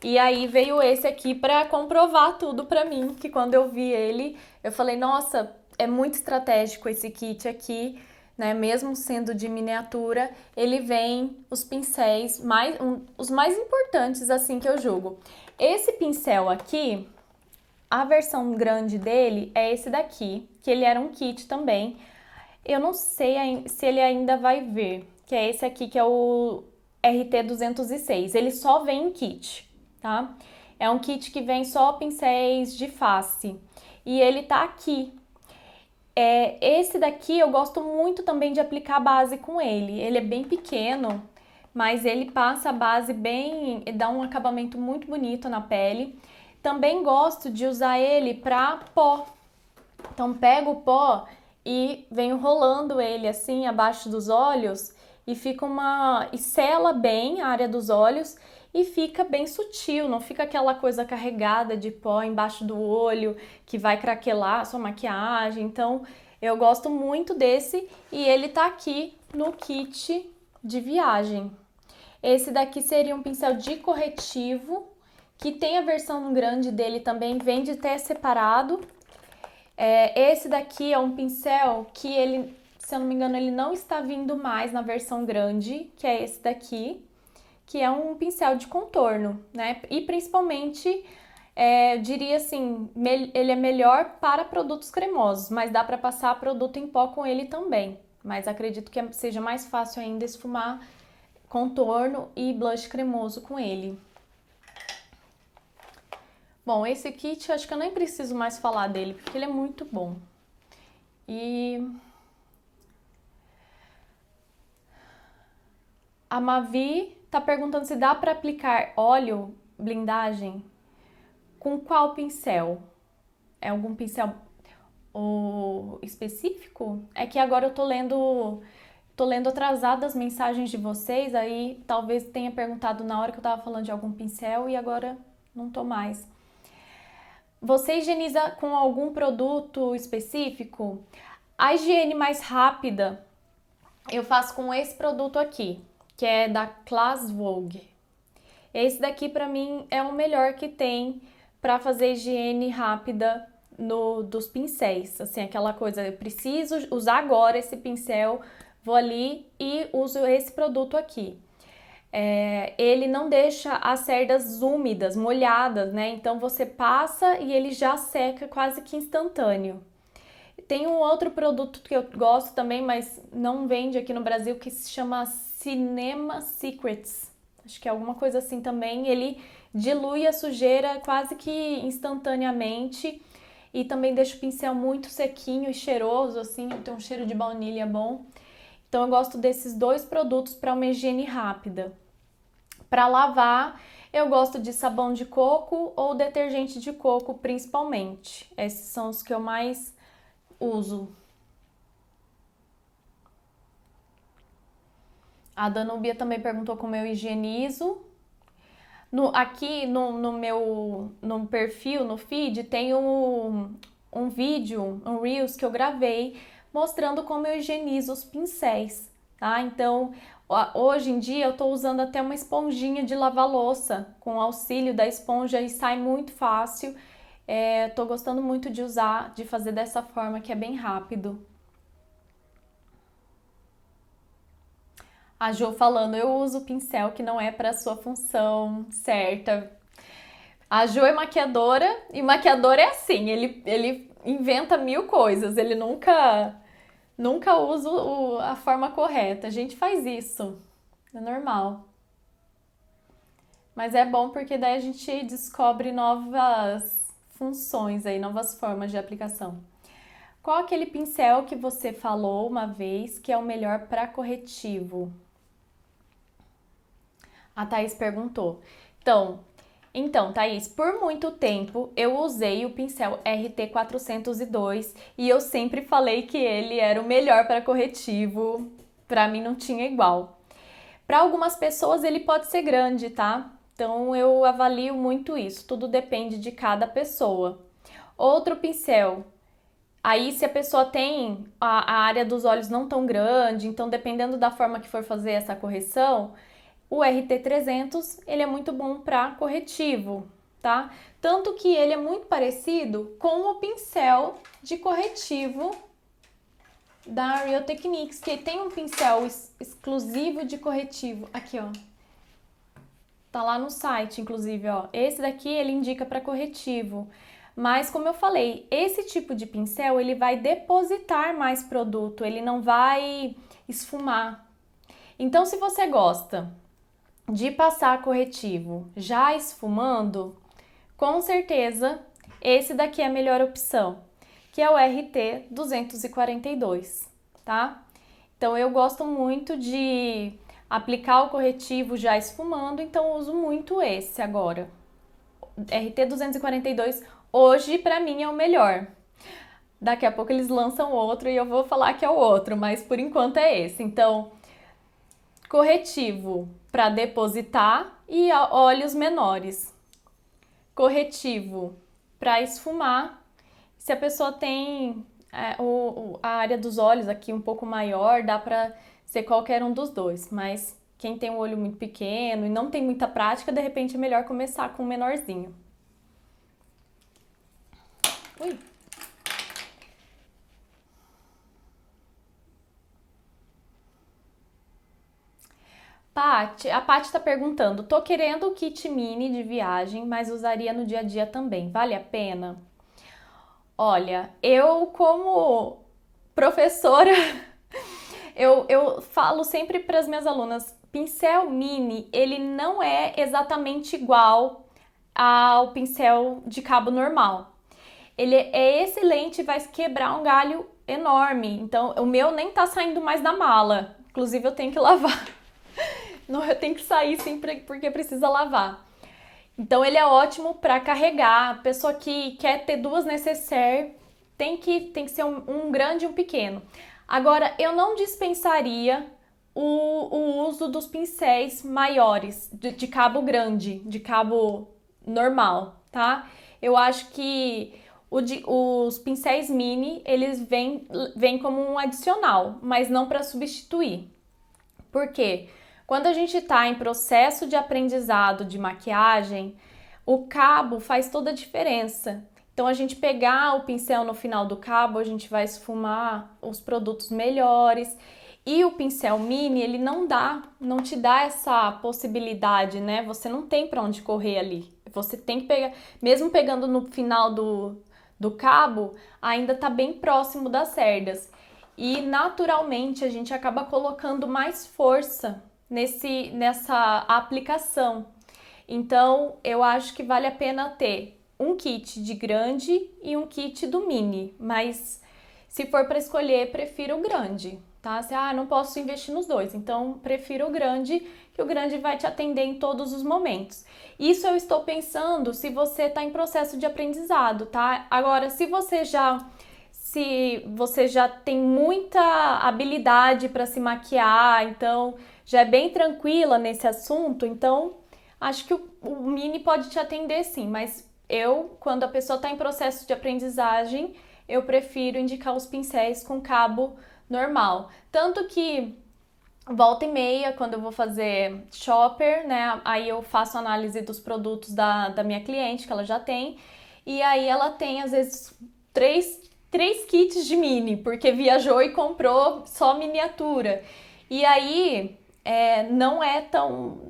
E aí veio esse aqui para comprovar tudo para mim, que quando eu vi ele, eu falei, nossa, é muito estratégico esse kit aqui, né? Mesmo sendo de miniatura, ele vem os pincéis os mais importantes, assim que eu julgo. Esse pincel aqui, a versão grande dele é esse daqui, que ele era um kit também. Eu não sei se ele ainda vai vir, que é esse aqui, que é o RT206. Ele só vem em kit, tá? É um kit que vem só pincéis de face. E ele tá aqui. Esse daqui eu gosto muito também de aplicar base com ele. Ele é bem pequeno, mas ele passa a base bem, dá um acabamento muito bonito na pele. Também gosto de usar ele para pó. Então pego o pó e venho rolando ele assim abaixo dos olhos e e sela bem a área dos olhos e fica bem sutil, não fica aquela coisa carregada de pó embaixo do olho que vai craquelar a sua maquiagem. Então eu gosto muito desse e ele tá aqui no kit de viagem. Esse daqui seria um pincel de corretivo, que tem a versão grande dele também, vende até separado. Esse daqui é um pincel que ele, se eu não me engano, ele não está vindo mais na versão grande, que é esse daqui, que é um pincel de contorno, né? E principalmente, diria assim, ele é melhor para produtos cremosos, mas dá para passar produto em pó com ele também. Mas acredito que seja mais fácil ainda esfumar contorno e blush cremoso com ele. Bom, esse kit acho que eu nem preciso mais falar dele, porque ele é muito bom. E a Mavi tá perguntando se dá para aplicar óleo blindagem com qual pincel? É algum pincel específico? É que agora eu tô lendo atrasada as mensagens de vocês, aí talvez tenha perguntado na hora que eu tava falando de algum pincel e agora não tô mais. Você higieniza com algum produto específico? A higiene mais rápida eu faço com esse produto aqui, que é da Class Vogue. Esse daqui pra mim é o melhor que tem pra fazer higiene rápida dos pincéis. Assim, aquela coisa, eu preciso usar agora esse pincel, vou ali e uso esse produto aqui. Ele não deixa as cerdas úmidas, molhadas, né? Então você passa e ele já seca quase que instantâneo. Tem um outro produto que eu gosto também, mas não vende aqui no Brasil, que se chama Cinema Secrets. Acho que é alguma coisa assim também. Ele dilui a sujeira quase que instantaneamente e também deixa o pincel muito sequinho e cheiroso, assim, tem um cheiro de baunilha bom. Então eu gosto desses dois produtos para uma higiene rápida. Para lavar, eu gosto de sabão de coco ou detergente de coco, principalmente. Esses são os que eu mais uso. A Danúbia também perguntou como eu higienizo. Aqui no meu no perfil, no feed, tem um vídeo, um Reels que eu gravei mostrando como eu higienizo os pincéis, tá? Então, hoje em dia eu tô usando até uma esponjinha de lavar louça, com o auxílio da esponja e sai muito fácil. Tô gostando muito de usar, de fazer dessa forma que é bem rápido. A Jo falando, eu uso pincel que não é para sua função certa. A Jo é maquiadora e maquiador é assim, ele inventa mil coisas, ele nunca usa a forma correta. A gente faz isso, é normal. Mas é bom porque daí a gente descobre novas funções aí, novas formas de aplicação. Qual aquele pincel que você falou uma vez que é o melhor para corretivo? A Thaís perguntou. Então, Thaís, por muito tempo eu usei o pincel RT402 e eu sempre falei que ele era o melhor para corretivo. Para mim não tinha igual. Para algumas pessoas ele pode ser grande, tá? Então eu avalio muito isso. Tudo depende de cada pessoa. Outro pincel. Aí, se a pessoa tem a área dos olhos não tão grande, então dependendo da forma que for fazer essa correção, o RT300 ele é muito bom para corretivo, tá? Tanto que ele é muito parecido com o pincel de corretivo da Real Techniques, que tem um pincel exclusivo de corretivo. Aqui, ó. Tá lá no site, inclusive, ó. Esse daqui ele indica para corretivo. Mas como eu falei, esse tipo de pincel ele vai depositar mais produto, ele não vai esfumar. Então, se você gosta de passar corretivo já esfumando, com certeza esse daqui é a melhor opção, que é o RT 242, tá? Então eu gosto muito de aplicar o corretivo já esfumando, então eu uso muito esse agora. RT 242 hoje para mim é o melhor. Daqui a pouco eles lançam outro e eu vou falar que é o outro, mas por enquanto é esse. Então, corretivo para depositar e óleos menores. Corretivo para esfumar. Se a pessoa tem a área dos olhos aqui um pouco maior, dá para ser qualquer um dos dois, mas quem tem um olho muito pequeno e não tem muita prática, de repente é melhor começar com o menorzinho. Ui. A Paty tá perguntando, tô querendo o kit mini de viagem, mas usaria no dia a dia também, vale a pena? Olha, eu como professora, eu falo sempre para as minhas alunas, pincel mini, ele não é exatamente igual ao pincel de cabo normal. Ele é excelente e vai quebrar um galho enorme. Então, o meu nem tá saindo mais da mala. Inclusive, eu tenho que lavar. Não, eu tenho que sair sim, porque precisa lavar. Então, ele é ótimo para carregar. A pessoa que quer ter duas necessaires tem que ser um grande e um pequeno. Agora, eu não dispensaria o uso dos pincéis maiores, de cabo grande, de cabo normal, tá? Eu acho que os pincéis mini, eles vêm como um adicional, mas não para substituir. Por quê? Quando a gente está em processo de aprendizado de maquiagem, o cabo faz toda a diferença. Então, a gente pegar o pincel no final do cabo, a gente vai esfumar os produtos melhores. E o pincel mini, ele não te dá essa possibilidade, né? Você não tem para onde correr ali. Você tem que pegar, mesmo pegando no final do cabo, ainda tá bem próximo das cerdas. E naturalmente a gente acaba colocando mais força nessa aplicação. Então, eu acho que vale a pena ter um kit de grande e um kit do mini, mas se for para escolher, prefiro o grande, tá? Não posso investir nos dois, então prefiro o grande, que o grande vai te atender em todos os momentos. Isso eu estou pensando se você está em processo de aprendizado, tá? Agora, se você já tem muita habilidade para se maquiar, então já é bem tranquila nesse assunto, então acho que o mini pode te atender sim, mas quando a pessoa está em processo de aprendizagem, eu prefiro indicar os pincéis com cabo normal. Tanto que volta e meia, quando eu vou fazer shopper, né, aí eu faço análise dos produtos da minha cliente, que ela já tem, e aí ela tem, às vezes, três kits de mini, porque viajou e comprou só miniatura. E aí não é tão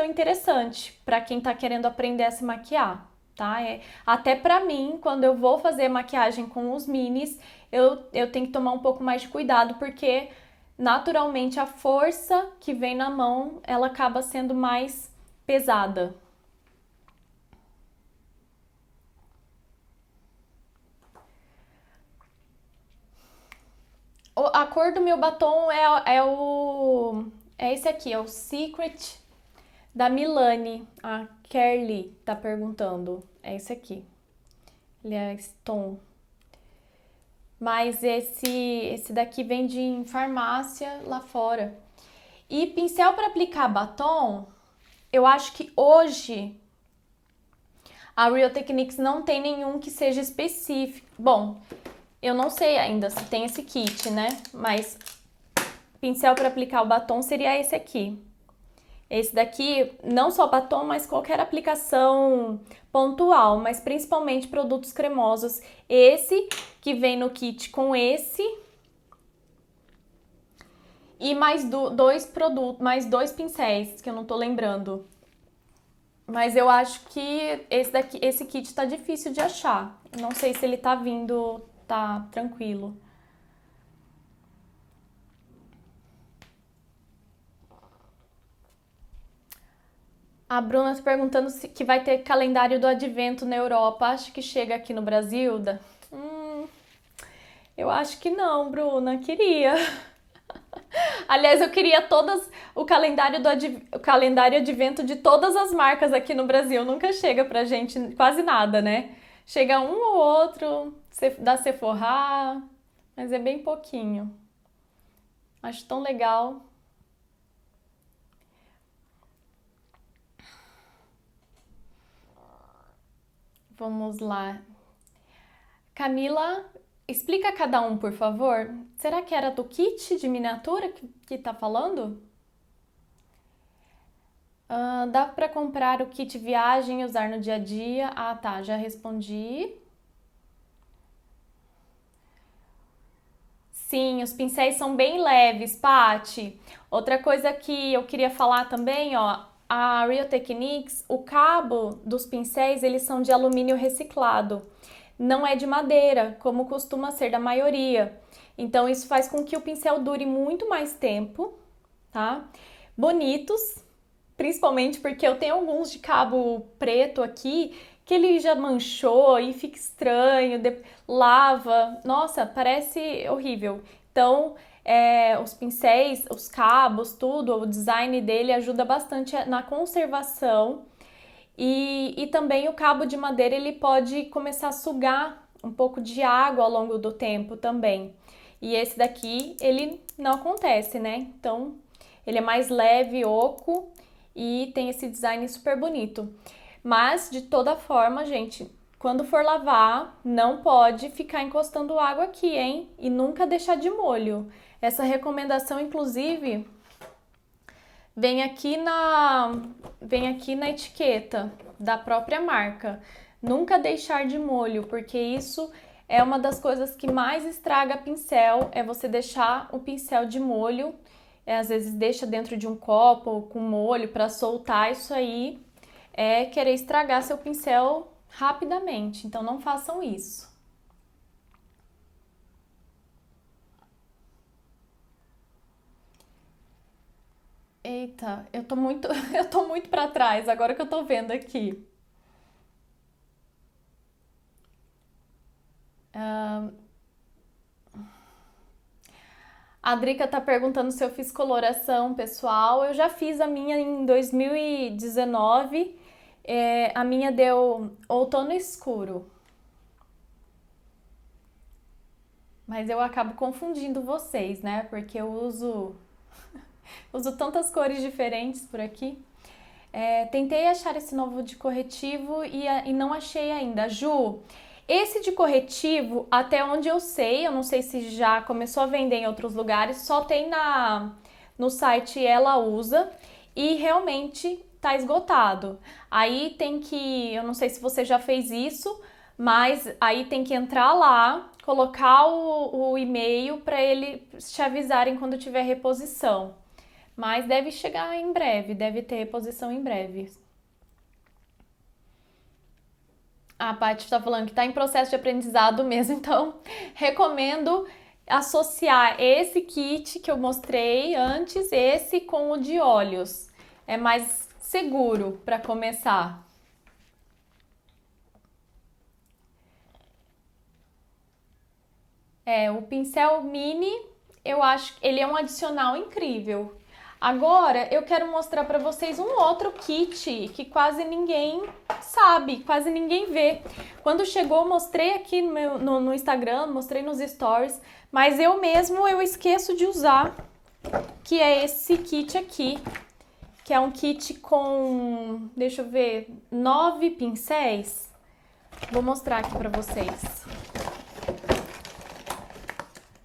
interessante para quem tá querendo aprender a se maquiar, tá? Até para mim, quando eu vou fazer maquiagem com os minis, eu tenho que tomar um pouco mais de cuidado, porque naturalmente a força que vem na mão, ela acaba sendo mais pesada. A cor do meu batom é esse aqui, é o Secret da Milani. A Kerly tá perguntando. É esse aqui. Ele é Stone. Mas esse daqui vende em farmácia lá fora. E pincel para aplicar batom, eu acho que hoje a Real Techniques não tem nenhum que seja específico. Bom, eu não sei ainda se tem esse kit, né? Mas pincel para aplicar o batom seria esse aqui. Esse daqui, não só batom, mas qualquer aplicação pontual, mas principalmente produtos cremosos. Esse que vem no kit com esse e mais dois produtos, mais dois pincéis que eu não tô lembrando. Mas eu acho que esse kit tá difícil de achar. Não sei se ele tá vindo, tá tranquilo. A Bruna tá perguntando se que vai ter calendário do advento na Europa. Acho que chega aqui no Brasil. Eu acho que não, Bruna. Queria. Aliás, eu queria o calendário advento de todas as marcas aqui no Brasil. Nunca chega pra gente quase nada, né? Chega um ou outro da Sephora, mas é bem pouquinho. Acho tão legal. Vamos lá. Camila, explica cada um, por favor. Será que era do kit de miniatura que tá falando? Dá para comprar o kit viagem e usar no dia a dia? Ah, tá, já respondi. Sim, os pincéis são bem leves, Pati. Outra coisa que eu queria falar também, ó, a Real Techniques, o cabo dos pincéis, eles são de alumínio reciclado. Não é de madeira, como costuma ser da maioria. Então, isso faz com que o pincel dure muito mais tempo, tá? Bonitos. Principalmente porque eu tenho alguns de cabo preto aqui que ele já manchou e fica estranho, lava. Nossa, parece horrível. Então, os pincéis, os cabos, tudo, o design dele ajuda bastante na conservação. E também o cabo de madeira ele pode começar a sugar um pouco de água ao longo do tempo também. E esse daqui, ele não acontece, né? Então, ele é mais leve, oco e tem esse design super bonito. Mas, de toda forma, gente, quando for lavar, não pode ficar encostando água aqui, hein? E nunca deixar de molho. Essa recomendação, inclusive, vem aqui na etiqueta da própria marca. Nunca deixar de molho, porque isso é uma das coisas que mais estraga pincel, é você deixar o pincel de molho. Às vezes deixa dentro de um copo com molho para soltar, isso aí é querer estragar seu pincel rapidamente. Então não façam isso. Eita, eu tô muito para trás agora que eu tô vendo aqui. A Drica tá perguntando se eu fiz coloração pessoal. Eu já fiz a minha em 2019. A minha deu outono escuro. Mas eu acabo confundindo vocês, né? Porque eu uso tantas cores diferentes por aqui. Tentei achar esse novo de corretivo e não achei ainda. Ju, esse de corretivo, até onde eu sei, eu não sei se já começou a vender em outros lugares, só tem no site Ela Usa e realmente tá esgotado. Aí tem que, eu não sei se você já fez isso, mas aí tem que entrar lá, colocar o e-mail para eles te avisarem quando tiver reposição. Mas deve chegar em breve, deve ter reposição em breve. A Paty está falando que está em processo de aprendizado mesmo, então recomendo associar esse kit que eu mostrei antes, esse com o de olhos. É mais seguro para começar. O pincel mini, eu acho que ele é um adicional incrível. Agora eu quero mostrar para vocês um outro kit que quase ninguém sabe, quase ninguém vê. Quando chegou, mostrei aqui no Instagram, mostrei nos stories, mas eu esqueço de usar, que é esse kit aqui, que é um kit com, deixa eu ver, 9 pincéis. Vou mostrar aqui para vocês.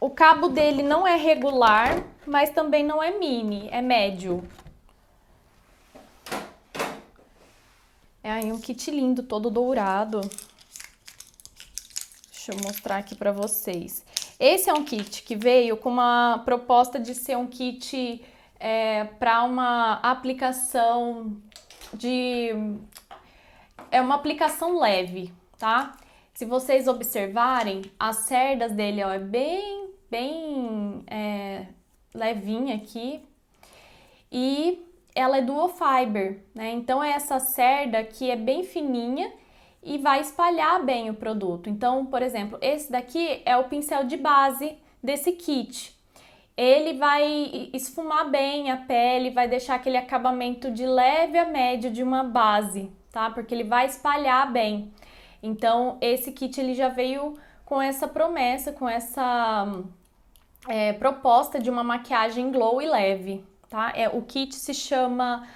O cabo dele não é regular, mas também não é mini, é médio. É aí um kit lindo, todo dourado. Deixa eu mostrar aqui pra vocês. Esse é um kit que veio com uma proposta de ser um kit para uma aplicação É uma aplicação leve, tá? Se vocês observarem, as cerdas dele é bem levinha aqui e ela é dual fiber, né? Então é essa cerda que é bem fininha e vai espalhar bem o produto. Então, por exemplo, esse daqui é o pincel de base desse kit. Ele vai esfumar bem a pele, vai deixar aquele acabamento de leve a médio de uma base, tá? Porque ele vai espalhar bem. Então, esse kit ele já veio com essa promessa, com essa proposta de uma maquiagem glow e leve, tá? O kit se chama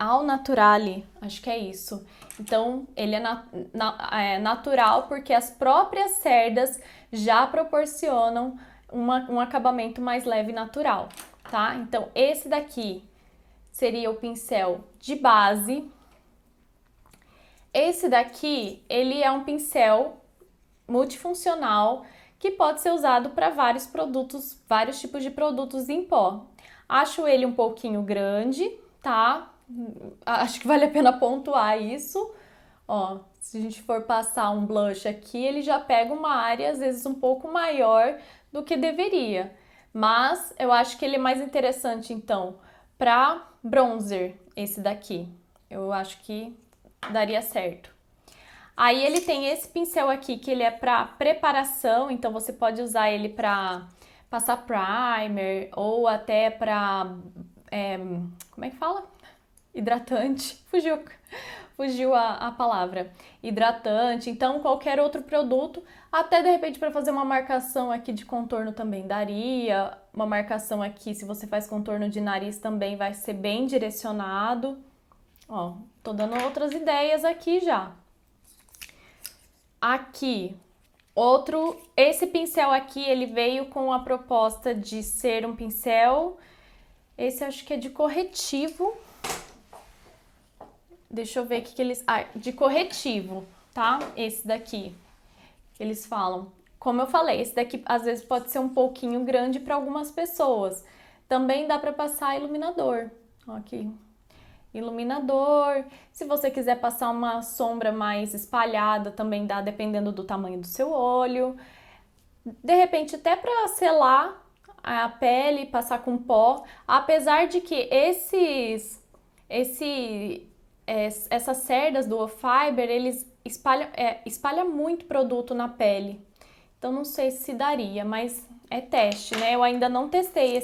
Al Naturale, acho que é isso. Então, ele é natural porque as próprias cerdas já proporcionam um acabamento mais leve e natural, tá? Então, esse daqui seria o pincel de base. Esse daqui, ele é um pincel multifuncional que pode ser usado para vários produtos, vários tipos de produtos em pó. Acho ele um pouquinho grande, tá? Acho que vale a pena pontuar isso. Ó, se a gente for passar um blush aqui, ele já pega uma área às vezes um pouco maior do que deveria. Mas eu acho que ele é mais interessante então para bronzer, esse daqui. Eu acho que daria certo. Aí ele tem esse pincel aqui que ele é para preparação, então você pode usar ele para passar primer ou até para como é que fala? Hidratante. Fugiu a palavra. Hidratante. Então qualquer outro produto, até de repente para fazer uma marcação aqui de contorno também daria. Uma marcação aqui, se você faz contorno de nariz também vai ser bem direcionado. Ó, tô dando outras ideias aqui já. Aqui, esse pincel aqui, ele veio com a proposta de ser um pincel, esse acho que é de corretivo. Deixa eu ver o que eles... de corretivo, tá? Esse daqui, eles falam. Como eu falei, esse daqui às vezes pode ser um pouquinho grande para algumas pessoas. Também dá para passar iluminador, ó, aqui. Iluminador, se você quiser passar uma sombra mais espalhada, também dá, dependendo do tamanho do seu olho. De repente, até para selar a pele, passar com pó, apesar de que essas cerdas do Fiber, eles espalham muito produto na pele. Então, não sei se daria, mas é teste, né? Eu ainda não testei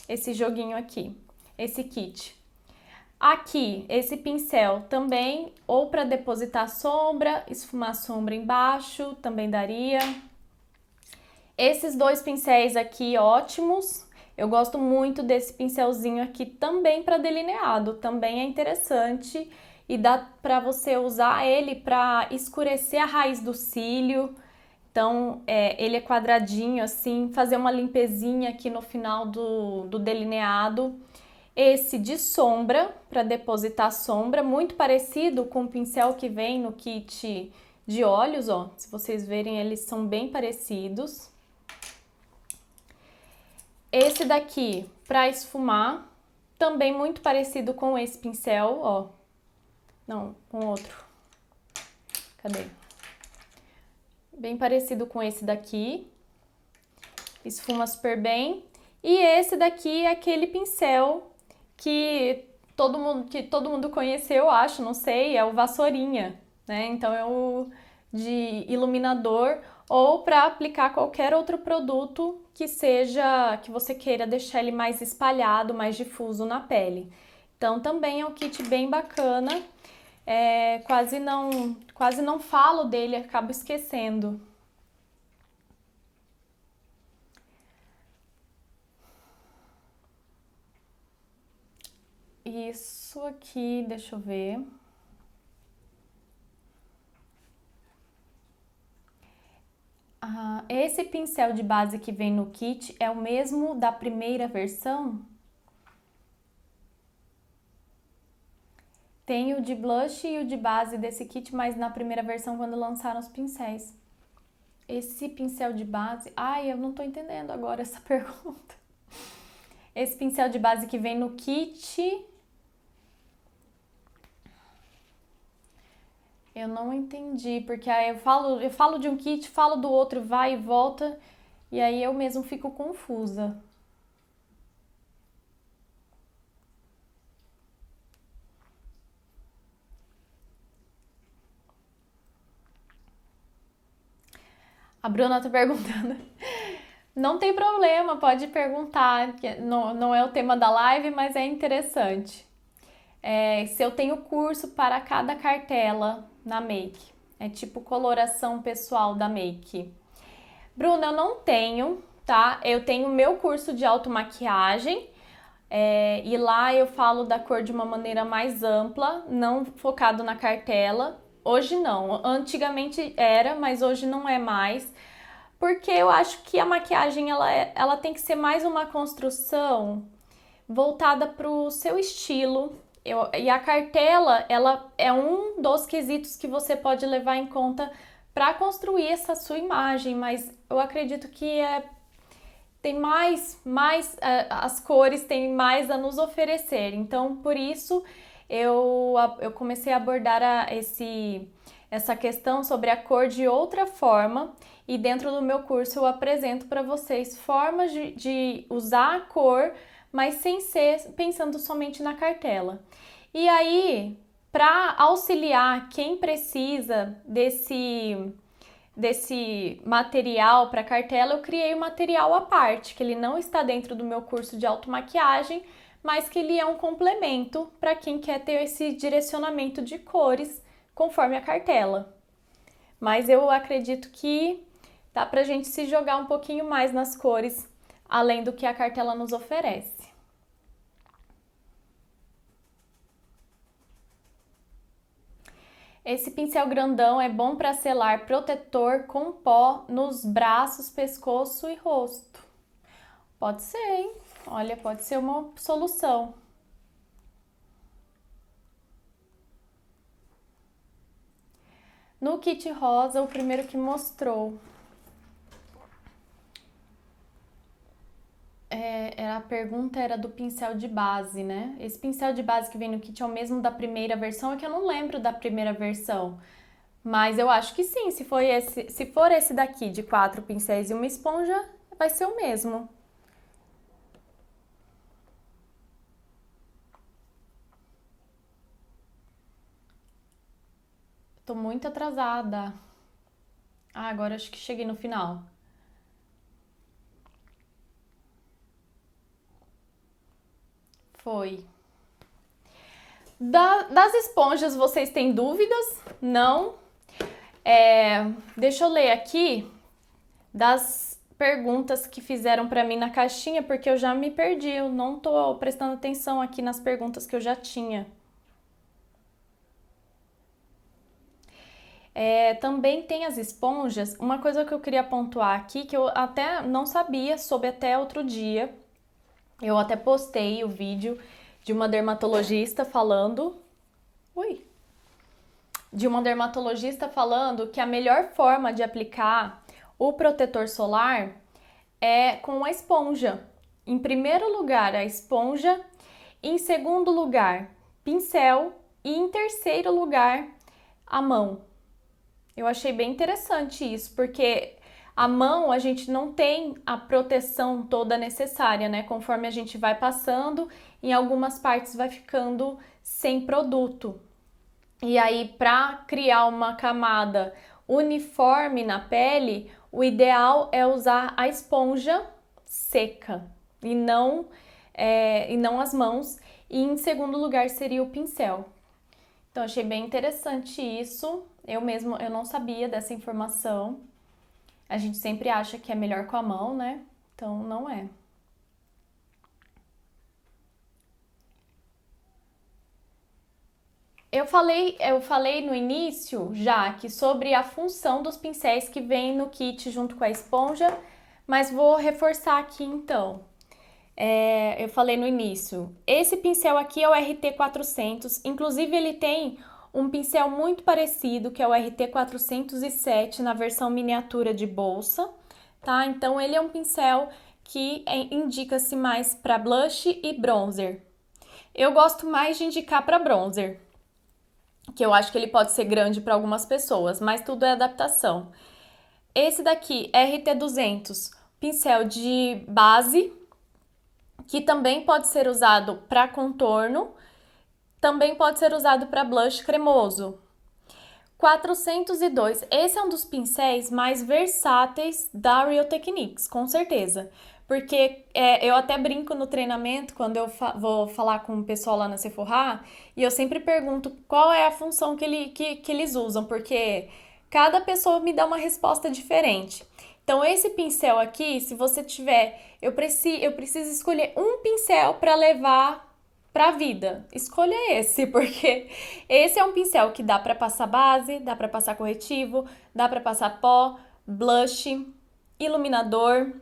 esse joguinho aqui, esse kit. Aqui, esse pincel também, ou para depositar sombra, esfumar sombra embaixo, também daria. Esses dois pincéis aqui, ótimos. Eu gosto muito desse pincelzinho aqui também para delineado, também é interessante. E dá para você usar ele para escurecer a raiz do cílio. Então, ele é quadradinho assim, fazer uma limpezinha aqui no final do delineado. Esse de sombra, para depositar sombra, muito parecido com o pincel que vem no kit de olhos, ó. Se vocês verem, eles são bem parecidos. Esse daqui, para esfumar, também muito parecido com esse pincel, ó. Não, com outro. Cadê? Bem parecido com esse daqui. Esfuma super bem. E esse daqui é aquele pincel que todo mundo conheceu, acho, não sei, é o vassourinha, né? Então é o de iluminador ou para aplicar qualquer outro produto que você queira deixar ele mais espalhado, mais difuso na pele. Então também é um kit bem bacana. Quase não falo dele, acabo esquecendo. Isso aqui, deixa eu ver. Esse pincel de base que vem no kit é o mesmo da primeira versão? Tem o de blush e o de base desse kit, mas na primeira versão quando lançaram os pincéis. Esse pincel de base... Ai, eu não tô entendendo agora essa pergunta. Esse pincel de base que vem no kit... Eu não entendi, porque aí eu falo de um kit, falo do outro, vai e volta, e aí eu mesmo fico confusa. A Bruna tá perguntando. Não tem problema, pode perguntar, que não é o tema da live, mas é interessante. Se eu tenho curso para cada cartela na Make. É tipo coloração pessoal da Make. Bruna, eu não tenho, tá? Eu tenho meu curso de automaquiagem e lá eu falo da cor de uma maneira mais ampla, não focado na cartela. Hoje não, antigamente era, mas hoje não é mais. Porque eu acho que a maquiagem ela tem que ser mais uma construção voltada para o seu estilo. E a cartela, ela é um dos quesitos que você pode levar em conta para construir essa sua imagem, mas eu acredito que tem as cores têm mais a nos oferecer. Então, por isso, eu comecei a abordar essa questão sobre a cor de outra forma, e dentro do meu curso eu apresento para vocês formas de usar a cor, mas sem ser pensando somente na cartela. E aí, para auxiliar quem precisa desse material para cartela, eu criei um material à parte, que ele não está dentro do meu curso de automaquiagem, mas que ele é um complemento para quem quer ter esse direcionamento de cores conforme a cartela. Mas eu acredito que dá pra gente se jogar um pouquinho mais nas cores, além do que a cartela nos oferece. Esse pincel grandão é bom para selar protetor com pó nos braços, pescoço e rosto. Pode ser, hein? Olha, pode ser uma solução. No kit rosa, o primeiro que mostrou. A pergunta era do pincel de base, né? Esse pincel de base que vem no kit é o mesmo da primeira versão, é que eu não lembro da primeira versão. Mas eu acho que sim, se for esse daqui de 4 pincéis e uma esponja, vai ser o mesmo. Tô muito atrasada. Ah, agora acho que cheguei no final. Foi. Das esponjas, vocês têm dúvidas? Não? Deixa eu ler aqui das perguntas que fizeram para mim na caixinha, porque eu já me perdi, eu não tô prestando atenção aqui nas perguntas que eu já tinha. Também tem as esponjas. Uma coisa que eu queria pontuar aqui, que eu até não sabia, soube até outro dia. Eu até postei o vídeo de uma dermatologista falando. Ui! De uma dermatologista falando que a melhor forma de aplicar o protetor solar é com a esponja. Em primeiro lugar, a esponja, em segundo lugar, pincel e em terceiro lugar, a mão. Eu achei bem interessante isso, porque a mão a gente não tem a proteção toda necessária, né? Conforme a gente vai passando, em algumas partes vai ficando sem produto. E aí, para criar uma camada uniforme na pele, o ideal é usar a esponja seca e não as mãos. E em segundo lugar seria o pincel. Então, achei bem interessante isso. Eu não sabia dessa informação. A gente sempre acha que é melhor com a mão, né? Então, não é. Eu falei no início já que sobre a função dos pincéis que vem no kit junto com a esponja, mas vou reforçar aqui então. Eu falei no início, esse pincel aqui é o RT400, inclusive ele tem um pincel muito parecido, que é o RT407 na versão miniatura de bolsa, tá? Então ele é um pincel que indica-se mais para blush e bronzer. Eu gosto mais de indicar para bronzer, que eu acho que ele pode ser grande para algumas pessoas, mas tudo é adaptação. Esse daqui, RT200, pincel de base, que também pode ser usado para contorno, também pode ser usado para blush cremoso. 402, esse é um dos pincéis mais versáteis da Real Techniques, com certeza. Porque eu até brinco no treinamento, quando eu vou falar com o pessoal lá na Sephora, e eu sempre pergunto qual é a função que eles usam, porque cada pessoa me dá uma resposta diferente. Então, esse pincel aqui, se você tiver, eu preciso escolher um pincel para levar para a vida. Escolha esse, porque esse é um pincel que dá para passar base, dá para passar corretivo, dá para passar pó, blush, iluminador.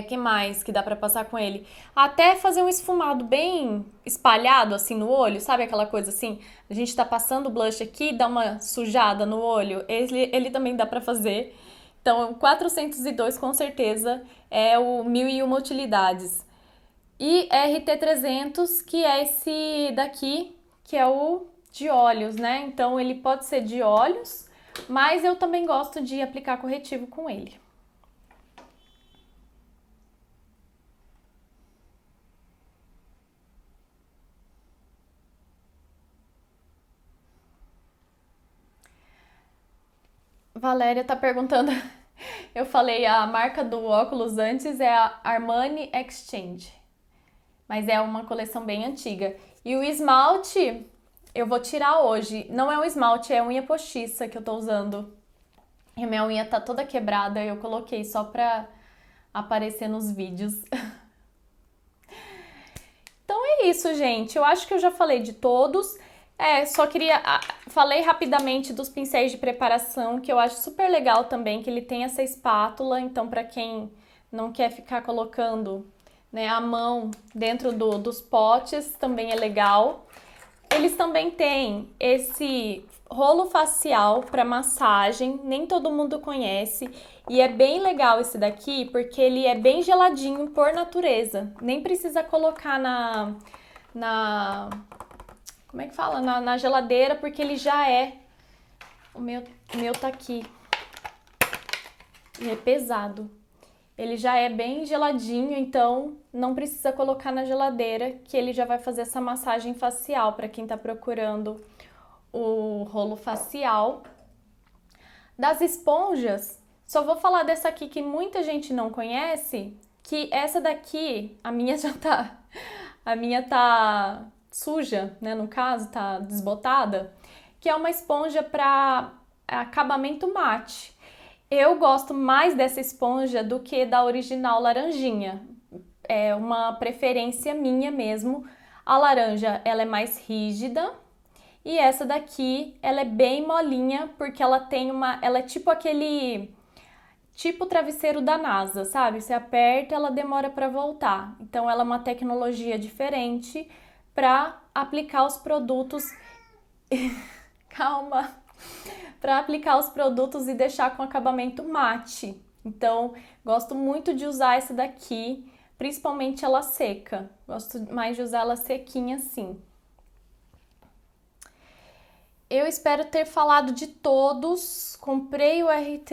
Que mais que dá pra passar com ele? Até fazer um esfumado bem espalhado assim no olho, sabe aquela coisa assim? A gente tá passando blush aqui, dá uma sujada no olho, ele também dá pra fazer. Então, 402 com certeza é o 1001 utilidades. E RT300, que é esse daqui, que é o de olhos, né? Então, ele pode ser de olhos, mas eu também gosto de aplicar corretivo com ele. Valéria tá perguntando. Eu falei a marca do óculos antes é a Armani Exchange, mas é uma coleção bem antiga. E o esmalte eu vou tirar hoje. Não é um esmalte, é unha postiça que eu tô usando. E a minha unha tá toda quebrada, eu coloquei só pra aparecer nos vídeos. Então é isso, gente. Eu acho que eu já falei de todos. Só queria. Falei rapidamente dos pincéis de preparação, que eu acho super legal também, que ele tem essa espátula. Então, para quem não quer ficar colocando, né, a mão dentro dos potes, também é legal. Eles também têm esse rolo facial para massagem, nem todo mundo conhece. E é bem legal esse daqui, porque ele é bem geladinho por natureza. Nem precisa colocar na como é que fala? Na geladeira, porque ele já é. O meu tá aqui. Ele é pesado. Ele já é bem geladinho, então não precisa colocar na geladeira, que ele já vai fazer essa massagem facial para quem tá procurando o rolo facial. Das esponjas, só vou falar dessa aqui que muita gente não conhece, que essa daqui, a minha tá suja, né, no caso, tá desbotada, que é uma esponja para acabamento mate. Eu gosto mais dessa esponja do que da original laranjinha. É uma preferência minha mesmo. A laranja, ela é mais rígida e essa daqui, ela é bem molinha porque ela é tipo tipo travesseiro da NASA, sabe? Você aperta, ela demora para voltar. Então ela é uma tecnologia diferente para aplicar os produtos. Calma. Para aplicar os produtos e deixar com acabamento mate. Então, gosto muito de usar essa daqui, principalmente ela seca. Gosto mais de usar ela sequinha assim. Eu espero ter falado de todos. Comprei o RT.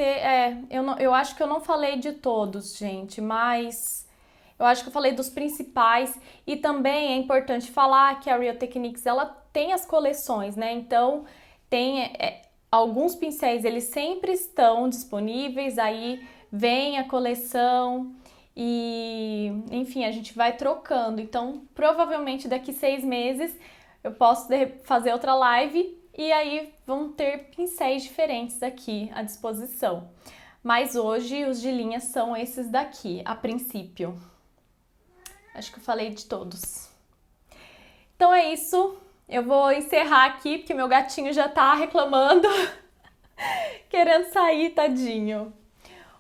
Eu acho que eu não falei de todos, gente, mas eu acho que eu falei dos principais. E também é importante falar que a Real Techniques ela tem as coleções, né? Então, tem alguns pincéis, eles sempre estão disponíveis, aí vem a coleção e, enfim, a gente vai trocando. Então, provavelmente daqui 6 meses eu posso fazer outra live e aí vão ter pincéis diferentes aqui à disposição. Mas hoje os de linha são esses daqui, a princípio. Acho que eu falei de todos. Então é isso. Eu vou encerrar aqui, porque meu gatinho já tá reclamando, querendo sair, tadinho.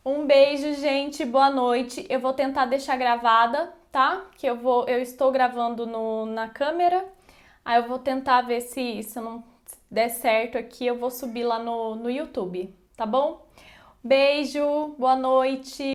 Um beijo, gente, boa noite. Eu vou tentar deixar gravada, tá? Que eu estou gravando na câmera. Aí eu vou tentar ver se não der certo aqui, eu vou subir lá no YouTube, tá bom? Beijo, boa noite.